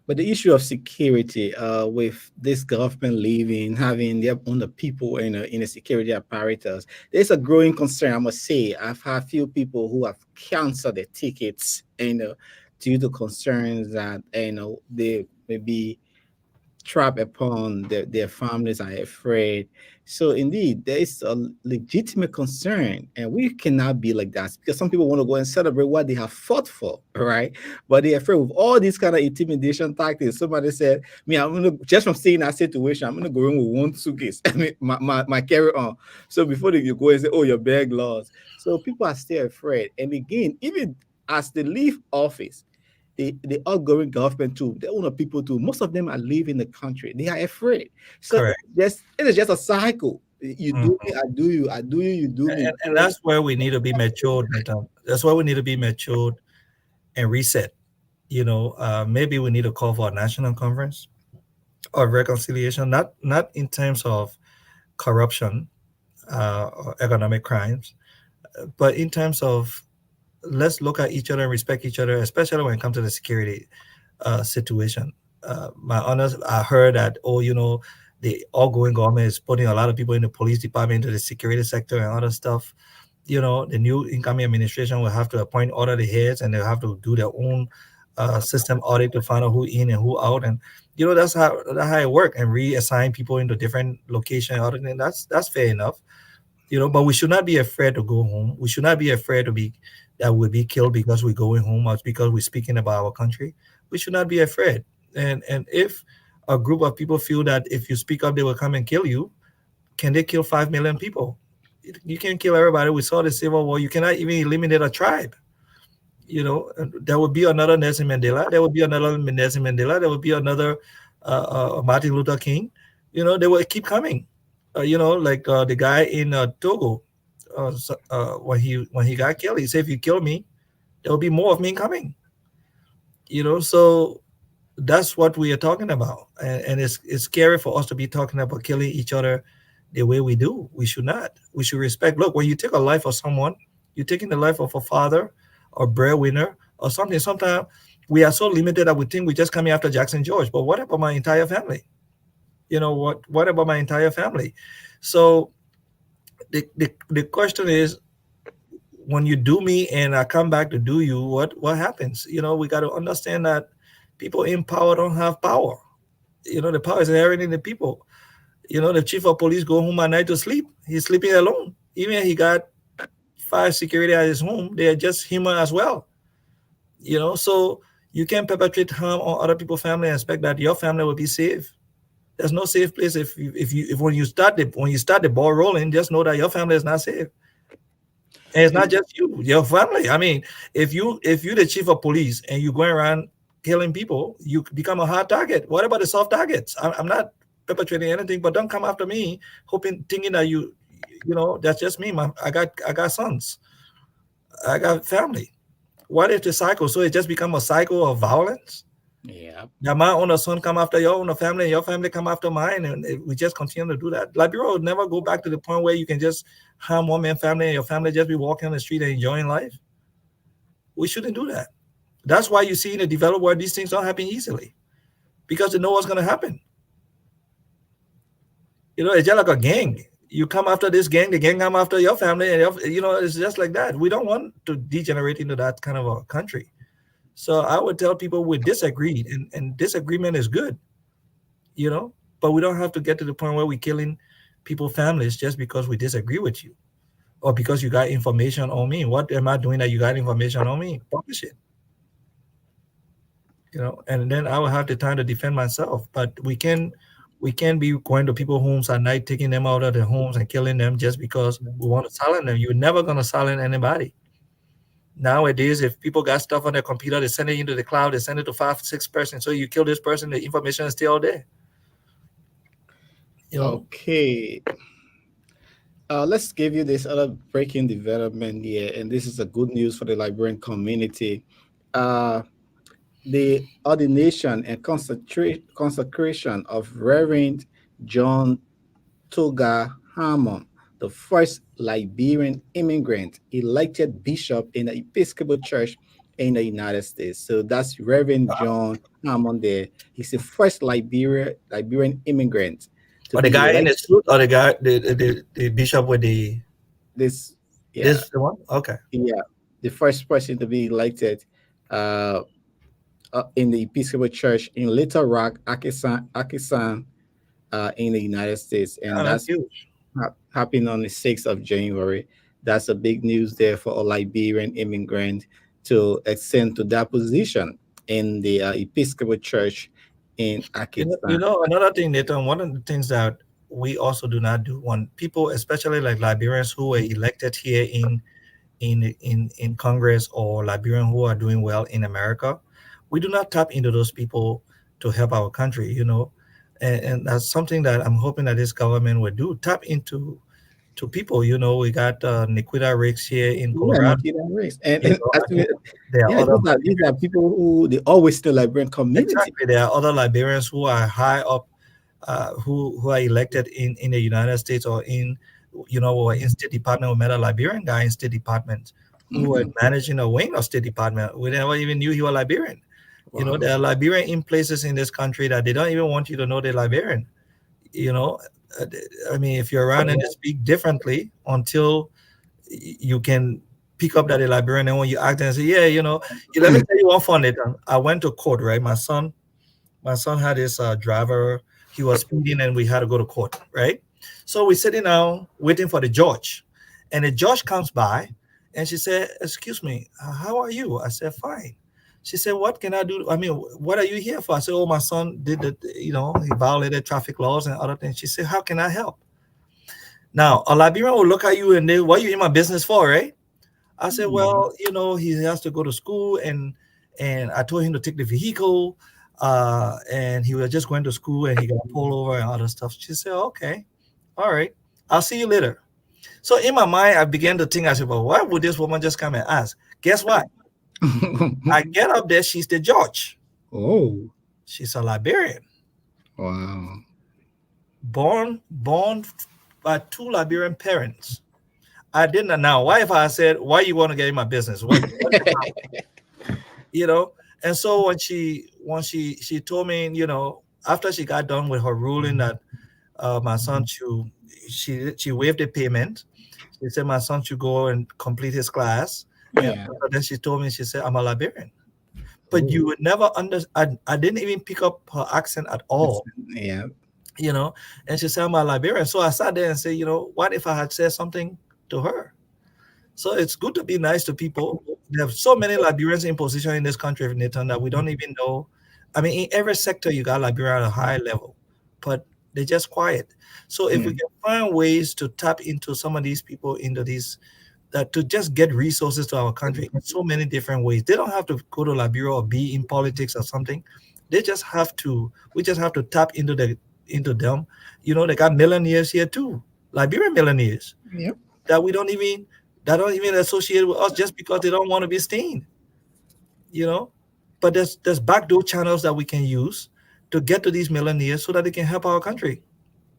[SPEAKER 1] But the issue of security, with this government leaving, having their own people in a security apparatus, there's a growing concern. I must say, I've had few people who have canceled their tickets, due to concerns that they may be trapped upon their families are afraid. So indeed, there is a legitimate concern, and we cannot be like that because some people want to go and celebrate what they have fought for, right? But they're afraid of all these kind of intimidation tactics. Somebody said, "Me, I'm gonna just from seeing that situation, I'm gonna go in with one suitcase. I mean, my carry on." So before you go and say, "Oh, your bag lost," so people are still afraid. And again, even as they leave office, the outgoing government too, the owner people too, most of them are leaving the country. They are afraid. So
[SPEAKER 2] Correct.
[SPEAKER 1] it is just a cycle. You do me, I do you, I do you, you do me.
[SPEAKER 2] And that's where we need to be matured, Nathan. That's why we need to be matured and reset. Maybe we need to call for a national conference or reconciliation, not in terms of corruption or economic crimes, but in terms of let's look at each other and respect each other, especially when it comes to the security situation. I heard that, the outgoing government is putting a lot of people in the police department, into the security sector and other stuff. The new incoming administration will have to appoint all of the heads, and they'll have to do their own system audit to find out who in and who out. And that's how it works, and reassign people into different locations. Other than that's fair enough. But we should not be afraid to go home. We should not be afraid that we'll be killed because we're going home or because we're speaking about our country. We should not be afraid. And if a group of people feel that if you speak up, they will come and kill you, can they kill 5 million people? You can't kill everybody. We saw the Civil War. You cannot even eliminate a tribe. There will be another Nelson Mandela. There will be another Nelson Mandela. There will be another Martin Luther King. They will keep coming. Like the guy in Togo, when he got killed, he said, "If you kill me, there will be more of me coming." So that's what we are talking about, and it's scary for us to be talking about killing each other the way we do. We should not. We should respect. Look, when you take a life of someone, you're taking the life of a father or breadwinner or something. Sometimes we are so limited that we think we're just coming after Jackson George. But what about my entire family? What about my entire family? So the question is, when you do me and I come back to do you, what happens? We got to understand that people in power don't have power. The power is inherent in the people. The chief of police go home at night to sleep. He's sleeping alone. Even if he got 5 security at his home, they are just human as well. So you can't perpetrate harm on other people's family and expect that your family will be safe. There's no safe place if when you start the ball rolling, just know that your family is not safe. And it's not just you, your family. I mean, if you're the chief of police and you're going around killing people, you become a hard target. What about the soft targets? I'm not perpetrating anything, but don't come after me thinking that that's just me. I got sons. I got family. What if the cycle? So it just become a cycle of violence?
[SPEAKER 1] Yeah.
[SPEAKER 2] Now my own son come after your own family, and your family come after mine, and we just continue to do that. Liberia will never go back to the point where you can just harm one man family and your family just be walking on the street and enjoying life. We shouldn't do that. That's why you see in the developed world these things don't happen easily, because they know what's going to happen. It's just like a gang. You come after this gang, the gang come after your family, and it's just like that. We don't want to degenerate into that kind of a country. So I would tell people we disagreed, and disagreement is good, but we don't have to get to the point where we're killing people's families just because we disagree with you or because you got information on me. What am I doing that you got information on me? Publish it. And then I will have the time to defend myself. But we can be going to people's homes at night, taking them out of their homes and killing them just because we want to silence them. You're never gonna silence anybody. Nowadays, if people got stuff on their computer, they send it into the cloud, they send it to 5, 6 persons. So you kill this person, the information is still there.
[SPEAKER 1] Okay. Let's give you this other breaking development here, and this is a good news for the Liberian community. The ordination and consecration of Reverend John Toga Harmon, the first Liberian immigrant elected bishop in the Episcopal Church in the United States. So that's Reverend John Harmon there. He's the first Liberian immigrant to
[SPEAKER 2] Or the
[SPEAKER 1] be
[SPEAKER 2] guy in the
[SPEAKER 1] elected.
[SPEAKER 2] suit, or the guy, the bishop with the
[SPEAKER 1] This, yeah,
[SPEAKER 2] this the one? Okay.
[SPEAKER 1] yeah, the first person to be elected uh, in the Episcopal Church in Little Rock, Arkansas, in the United States,
[SPEAKER 2] Yeah,
[SPEAKER 1] and
[SPEAKER 2] that's
[SPEAKER 1] that's
[SPEAKER 2] huge.
[SPEAKER 1] happened on the 6th of January. That's a big news there for a Liberian immigrant to ascend to that position in the Episcopal Church in Arkansas.
[SPEAKER 2] Another thing, Nathan, one of the things that we also do not do when people, especially like Liberians who were elected here in Congress, or Liberians who are doing well in America, we do not tap into those people to help our country. And that's something that I'm hoping that this government would do. Tap into to people. We got Nikita Ricks here in
[SPEAKER 1] Yeah,
[SPEAKER 2] Colorado.
[SPEAKER 1] Nikita Race. And,
[SPEAKER 2] You
[SPEAKER 1] and
[SPEAKER 2] know, I
[SPEAKER 1] actually,
[SPEAKER 2] think there are
[SPEAKER 1] yeah,
[SPEAKER 2] other
[SPEAKER 1] these are people who they always the Liberian community.
[SPEAKER 2] exactly. There are other Liberians who are high up, who are elected in the United States, or or in State Department. We met a Liberian guy in State Department who was managing a wing of State Department. We never even knew he was Liberian.
[SPEAKER 1] Wow.
[SPEAKER 2] There are Liberian in places in this country that they don't even want you to know they're Liberian. You know, Uh, I mean, if you're around and they speak differently until you can pick up that they're Liberian, and when you act and say, yeah, let me tell you one funny thing. I went to court, right? My son had this driver. He was speeding, and we had to go to court, right? So we're sitting down waiting for the judge, and the judge comes by, and she said, "Excuse me, how are you?" I said, "Fine." She said, "What can I do? I mean, what are you here for?" I said, "Oh, my son did he violated traffic laws and other things." She said, "How can I help?" Now, a Liberian will look at you and they, "What are you in my business for, right?" I said, "Well, he has to go to school, and I told him to take the vehicle, and he was just going to school, and he got pulled over and other stuff." She said, "Okay, all right, I'll see you later." So in my mind, I began to think. I said, "Well, why would this woman just come and ask?" Guess what? I get up there. She's the judge.
[SPEAKER 1] Oh,
[SPEAKER 2] She's a Liberian,
[SPEAKER 1] wow.
[SPEAKER 2] born by two Liberian parents. I didn't know. Why if I said, "Why you want to get in my business?" And so when she told me, after she got done with her ruling that my son she waived the payment. She said my son should go and complete his class.
[SPEAKER 1] Yeah.
[SPEAKER 2] And then she told me, she said, "I'm a Liberian." But you would never understand. I didn't even pick up her accent at all.
[SPEAKER 1] Yeah.
[SPEAKER 2] And she said, "I'm a Liberian." So I sat there and said, what if I had said something to her? So it's good to be nice to people. There are so many Liberians in position in this country, Nathan, that we don't even know. I mean, in every sector, you got Liberian at a high level, but they're just quiet. So if we can find ways to tap into some of these people, into these, that to just get resources to our country in so many different ways. They don't have to go to Liberia or be in politics or something. We just have to tap into them. They got millionaires here too, Liberian millionaires.
[SPEAKER 1] Yep.
[SPEAKER 2] That don't even associate with us just because they don't want to be seen. But there's backdoor channels that we can use to get to these millionaires so that they can help our country.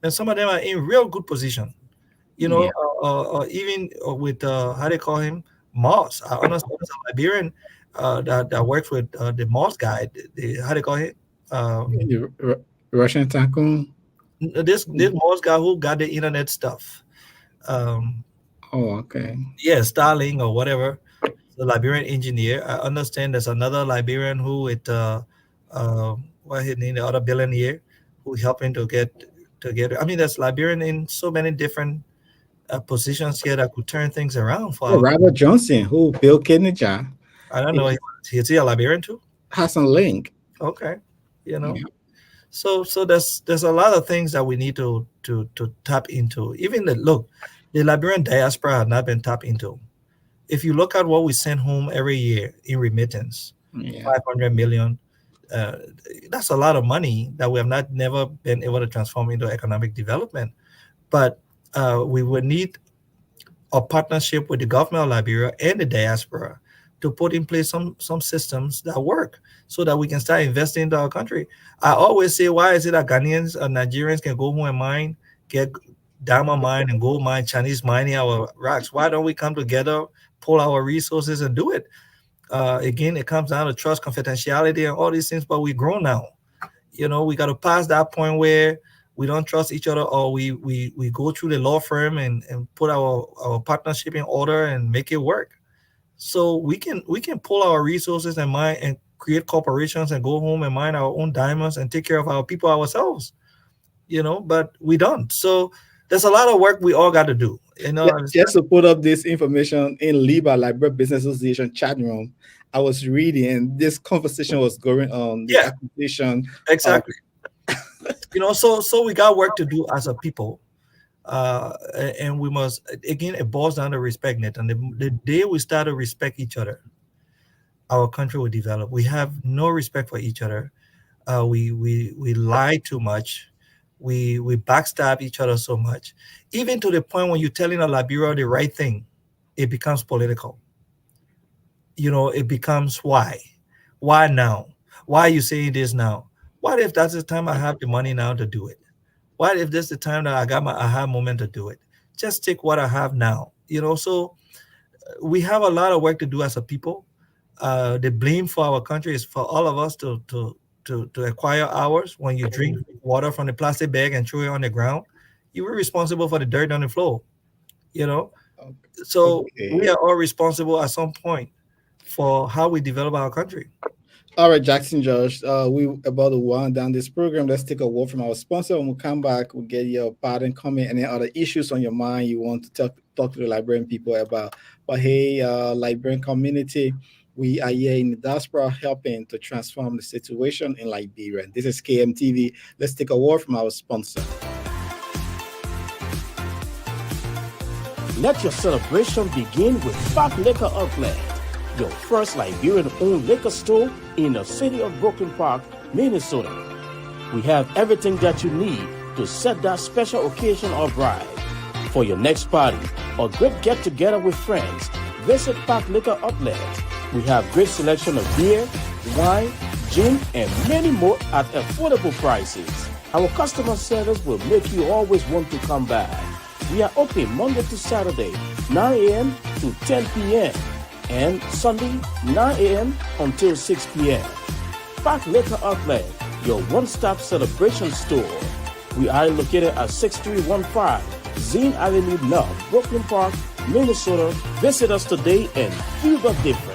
[SPEAKER 2] And some of them are in real good position.
[SPEAKER 1] Yeah.
[SPEAKER 2] Even with how they call him, Moss. I understand there's a Liberian that works with the Moss guy. How they call him?
[SPEAKER 1] The Russian tycoon.
[SPEAKER 2] This Moss guy who got the internet stuff.
[SPEAKER 1] Oh, okay.
[SPEAKER 2] Yeah, Starling or whatever. The Liberian engineer. I understand there's another Liberian who with what his name, the other billionaire who helping to get together. I mean, there's Liberian in so many different positions here that could turn things around for
[SPEAKER 1] Oh,
[SPEAKER 2] our.
[SPEAKER 1] Robert Johnson, who built Kidney
[SPEAKER 2] I don't know. Is he a Liberian too?
[SPEAKER 1] has a link.
[SPEAKER 2] Okay, you know.
[SPEAKER 1] Yeah.
[SPEAKER 2] So there's a lot of things that we need to tap into. Even the Liberian diaspora has not been tapped into. If you look at what we send home every year in remittance,
[SPEAKER 1] Yeah.
[SPEAKER 2] 500 million, uh, that's a lot of money that we have not never been able to transform into economic development. But we would need a partnership with the government of Liberia and the diaspora to put in place some systems that work so that we can start investing into our country. I always say, why is it that Ghanaians and Nigerians can go home and mine, get diamond mine and gold mine, Chinese mining our rocks? Why don't we come together, pull our resources and do it? Again, it comes down to trust, confidentiality, and all these things, but we grow now. We got to pass that point where we don't trust each other, or we go through the law firm and put our partnership in order and make it work. So we can pull our resources and mine and create corporations and go home and mine our own diamonds and take care of our people ourselves. But we don't. So there's a lot of work we all got to do.
[SPEAKER 1] Just to put up this information in LIBA, Liberia Business Association chat room, I was reading this conversation was going on, the
[SPEAKER 2] Yeah,
[SPEAKER 1] acquisition.
[SPEAKER 2] exactly. So we got work to do as a people. And we must, again, it boils down to respect, Net. And the day we start to respect each other, our country will develop. We have no respect for each other. We lie too much. We backstab each other so much, even to the point when you're telling a Liberia the right thing, it becomes political. It becomes why now? Why are you saying this now? What if that's the time I have the money now to do it? What if this is the time that I got my aha moment to do it? Just take what I have now. So we have a lot of work to do as a people. The blame for our country is for all of us to acquire ours. When you drink water from the plastic bag and throw it on the ground, you were responsible for the dirt on the floor. You know, so we
[SPEAKER 1] Okay.
[SPEAKER 2] are all responsible at some point for how we develop our country.
[SPEAKER 1] All right, Jackson Josh, we about to wind down this program. Let's take a word from our sponsor. When we come back, we'll get your pardon, comment, any other issues on your mind you want to talk to the Liberian people about. But hey, Liberian community, we are here in the diaspora helping to transform the situation in Liberia. This is KMTV. Let's take a word from our sponsor.
[SPEAKER 8] Let your celebration begin with Park Liquor Outlet, your first Liberian-owned liquor store in the city of Broken Park, Minnesota. We have everything that you need to set that special occasion of ride. For your next party or great get-together with friends, visit Park Liquor Outlet. We have great selection of beer, wine, gin, and many more at affordable prices. Our customer service will make you always want to come back. We are open Monday to Saturday, 9 a.m. to 10 p.m. and Sunday, 9 a.m. until 6 p.m. Park Liquor Outlet, your one-stop celebration store. We are located at 6315 Zine Avenue North, Brooklyn Park, Minnesota. Visit us today and feel the difference.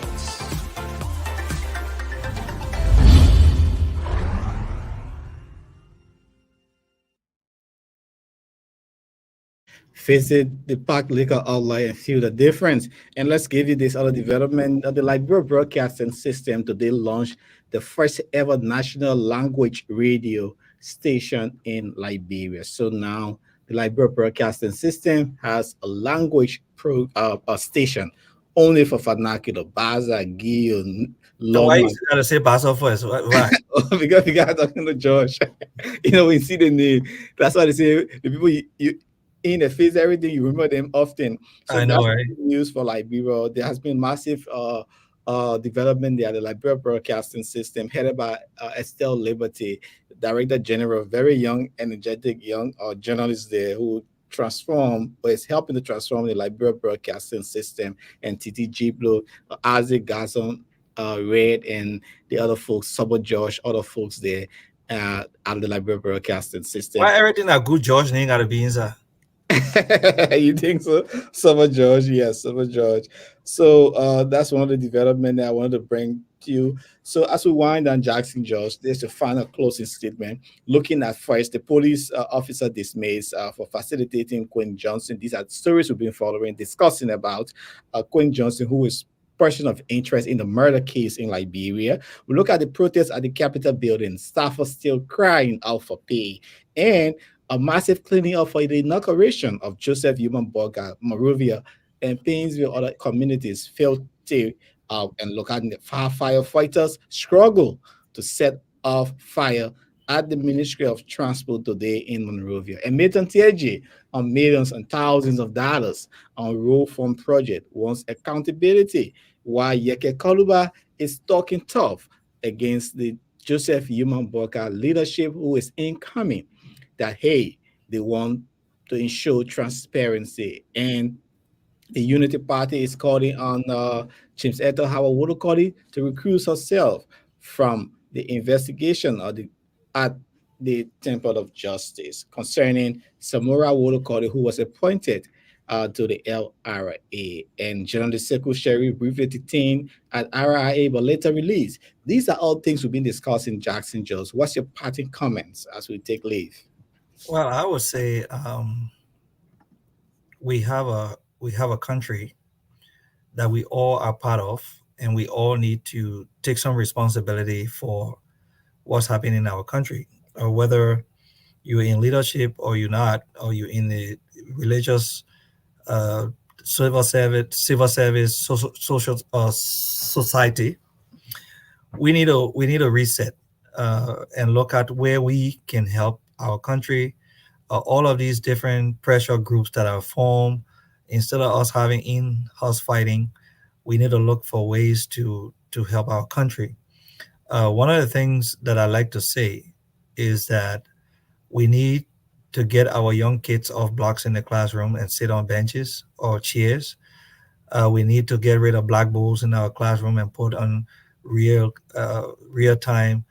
[SPEAKER 1] Visit the Park Liquor Outlet and feel the difference. And let's give you this other development. The Liberia Broadcasting System today launched the first ever national language radio station in Liberia. So now the Liberia Broadcasting System has a language a station only for vernacular, Baza, Gio,
[SPEAKER 2] So why you
[SPEAKER 1] Loma.
[SPEAKER 2] gotta say Basel first? Why?
[SPEAKER 1] Because we got talking to George. We see the name. That's why they say the people you in the face everything, you remember them often. So
[SPEAKER 2] I know,
[SPEAKER 1] that's
[SPEAKER 2] right?
[SPEAKER 1] good news for Liberia. There has been massive development there. The Liberia Broadcasting System, headed by Estelle Liberty, Director General, very young, energetic young journalist there who transform or is helping to transform the Liberia Broadcasting System, and Titi Giblo, Isaac Gazon, Red, and the other folks, Sabo Josh, other folks there out of the Liberia Broadcasting System.
[SPEAKER 2] Why everything that good George name gotta be inside?
[SPEAKER 1] You think so? Summer George, yes, Summer George. So that's one of the development that I wanted to bring you. So as we wind down Jackson George, there's a final closing statement. Looking at first, the police officer dismissed for facilitating Quin Johnson. These are stories we've been following, discussing about Quin Johnson, who is person of interest in the murder case in Liberia. We look at the protests at the Capitol building. Staff are still crying out for pay. And a massive cleaning up for the inauguration of Joseph Human Burger, Monrovia, and Painesville, other communities failed to and look at the firefighters struggle to set off fire at the Ministry of Transport today in Monrovia. And Milton TG on millions and thousands of dollars on road fund project wants accountability, while Yeke Koluba is talking tough against the Joseph Human Burger leadership who is incoming, that hey, they want to ensure transparency. And the Unity Party is calling on James Ethel Howard Wodokodi to recuse herself from the investigation at the Temple of Justice concerning Samora Wodokodi, who was appointed to the LRA, and General Sekou Sherry briefly detained at RIA but later released. These are all things we've been discussing, Jackson Jones. What's your parting comments as we take leave?
[SPEAKER 2] Well, I would say we have a country that we all are part of, and we all need to take some responsibility for what's happening in our country, or whether you're in leadership or you're not, or you're in the religious, civil service, social society. We need a reset and look at where we can help our country. All of these different pressure groups that are formed, instead of us having in-house fighting, we need to look for ways to help our country. One of the things that I like to say is that we need to get our young kids off blocks in the classroom and sit on benches or chairs. We need to get rid of blackboards in our classroom and put on real time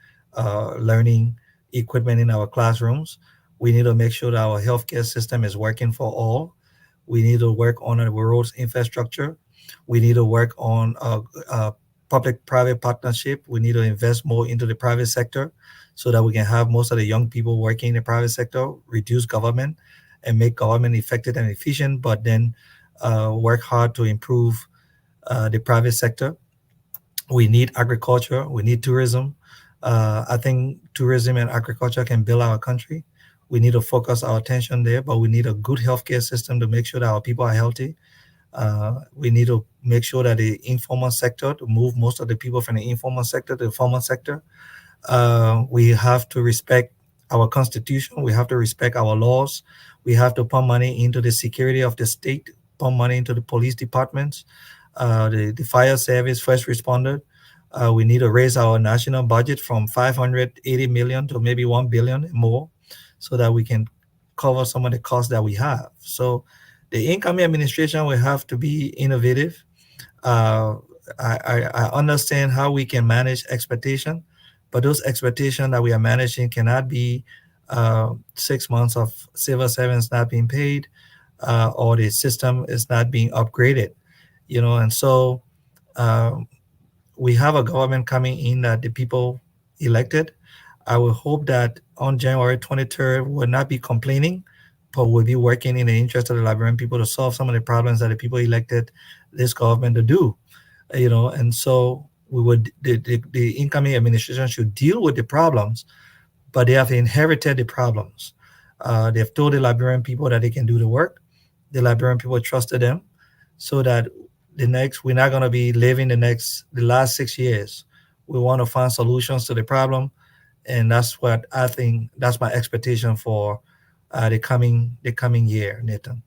[SPEAKER 2] learning equipment in our classrooms. We need to make sure that our healthcare system is working for all. We need to work on the roads infrastructure. We need to work on public-private partnership. We need to invest more into the private sector so that we can have most of the young people working in the private sector, reduce government, and make government effective and efficient, but then work hard to improve the private sector. We need agriculture. We need tourism. I think tourism and agriculture can build our country. We need to focus our attention there, but we need a good healthcare system to make sure that our people are healthy. We need to make sure that the informal sector, to move most of the people from the informal sector to the formal sector. We have to respect our constitution. We have to respect our laws. We have to pump money into the security of the state, pump money into the police departments, the fire service, first responder. We need to raise our national budget from 580 million to maybe 1 billion and more, so that we can cover some of the costs that we have. So the incoming administration will have to be innovative. I understand how we can manage expectation, but those expectations that we are managing cannot be 6 months of civil servants not being paid, or the system is not being upgraded, and so we have a government coming in that the people elected. I will hope that on January 23rd, we will not be complaining, but we'll be working in the interest of the Liberian people to solve some of the problems that the people elected this government to do. And so the incoming administration should deal with the problems, but they have inherited the problems. They've told the Liberian people that they can do the work. The Liberian people trusted them, so that we're not going to be living the last 6 years. We want to find solutions to the problem. And that's what I think, that's my expectation for the coming year, Nathan.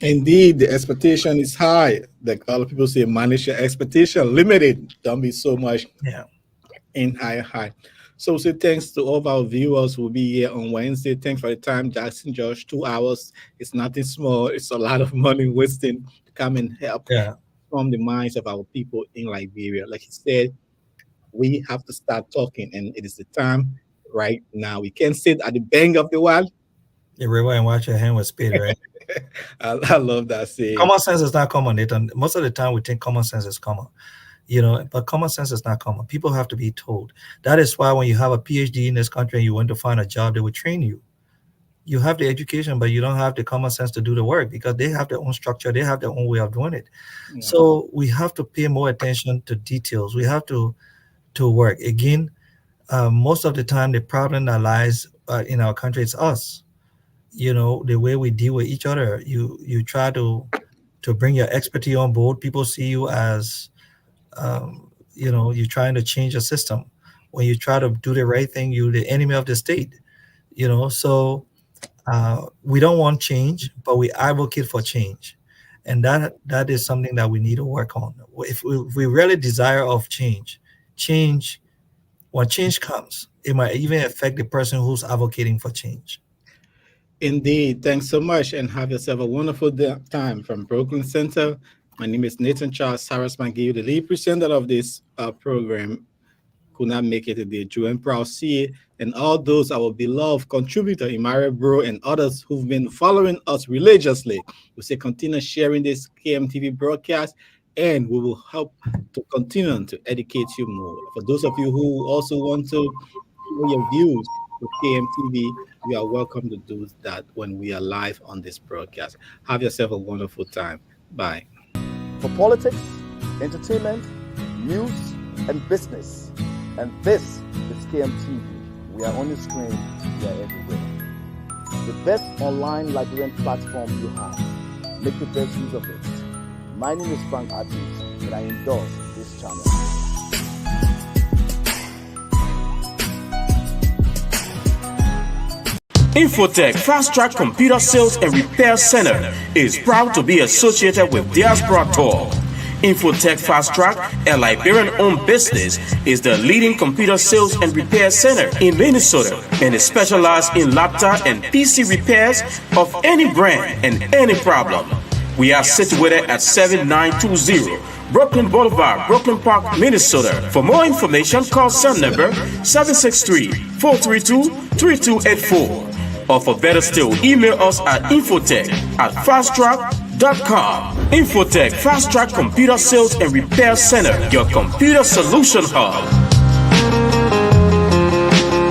[SPEAKER 1] Indeed, the expectation is high. Like all people say, manage your expectation, limited. Don't be so much in high. So say thanks to all of our viewers who will be here on Wednesday. Thanks for the time, Jackson Josh. 2 hours. It's nothing small. It's a lot of money wasting to come and help from the minds of our people in Liberia. Like he said, we have to start talking, and it is the time right now. We can't sit at the bank of the wall.
[SPEAKER 2] Everyone and watch your hand with speed, right?
[SPEAKER 1] I love that saying.
[SPEAKER 2] Common sense is not common, Nathan. Most of the time we think common sense is common. But common sense is not common. People have to be told. That is why when you have a PhD in this country and you want to find a job, they will train you. You have the education, but you don't have the common sense to do the work because they have their own structure. They have their own way of doing it. Yeah. So we have to pay more attention to details. We have to work. Again, most of the time, the problem that lies in our country is us. The way we deal with each other. You try to bring your expertise on board. People see you as, you're trying to change a system. When you try to do the right thing, you're the enemy of the state. So we don't want change, but we advocate for change. And that is something that we need to work on. If we really desire of change, when change comes, it might even affect the person who's advocating for change.
[SPEAKER 1] Indeed. Thanks so much, and have yourself a wonderful time from Brooklyn Center. My name is Nathan Charles Cyrus McGill, the lead presenter of this program. Could not make it today. Joanne Proud CA, and all those our beloved contributor, Imari Bro, and others who've been following us religiously. We say continue sharing this KMTV broadcast, and we will help to continue to educate you more. For those of you who also want to share your views with KMTV, you are welcome to do that when we are live on this broadcast. Have yourself a wonderful time. Bye.
[SPEAKER 3] For politics, entertainment, news, and business. And this is KMTV. We are on the screen, we are everywhere. The best online Liberian platform you have. Make the best use of it. My name is Frank Adams, and I endorse this channel.
[SPEAKER 8] Infotech Fast Track Computer Sales and Repair Center is proud to be associated with Diaspora Talk. Infotech Fast Track, a Liberian-owned business, is the leading computer sales and repair center in Minnesota and is specialized in laptop and PC repairs of any brand and any problem. We are situated at 7920 Brooklyn Boulevard, Brooklyn Park, Minnesota. For more information, call cell number 763-432-3284. Or for better still, email us at infotech@fasttrack.com. Infotech Fast Track Computer Sales and Repair Center, your computer solution hub.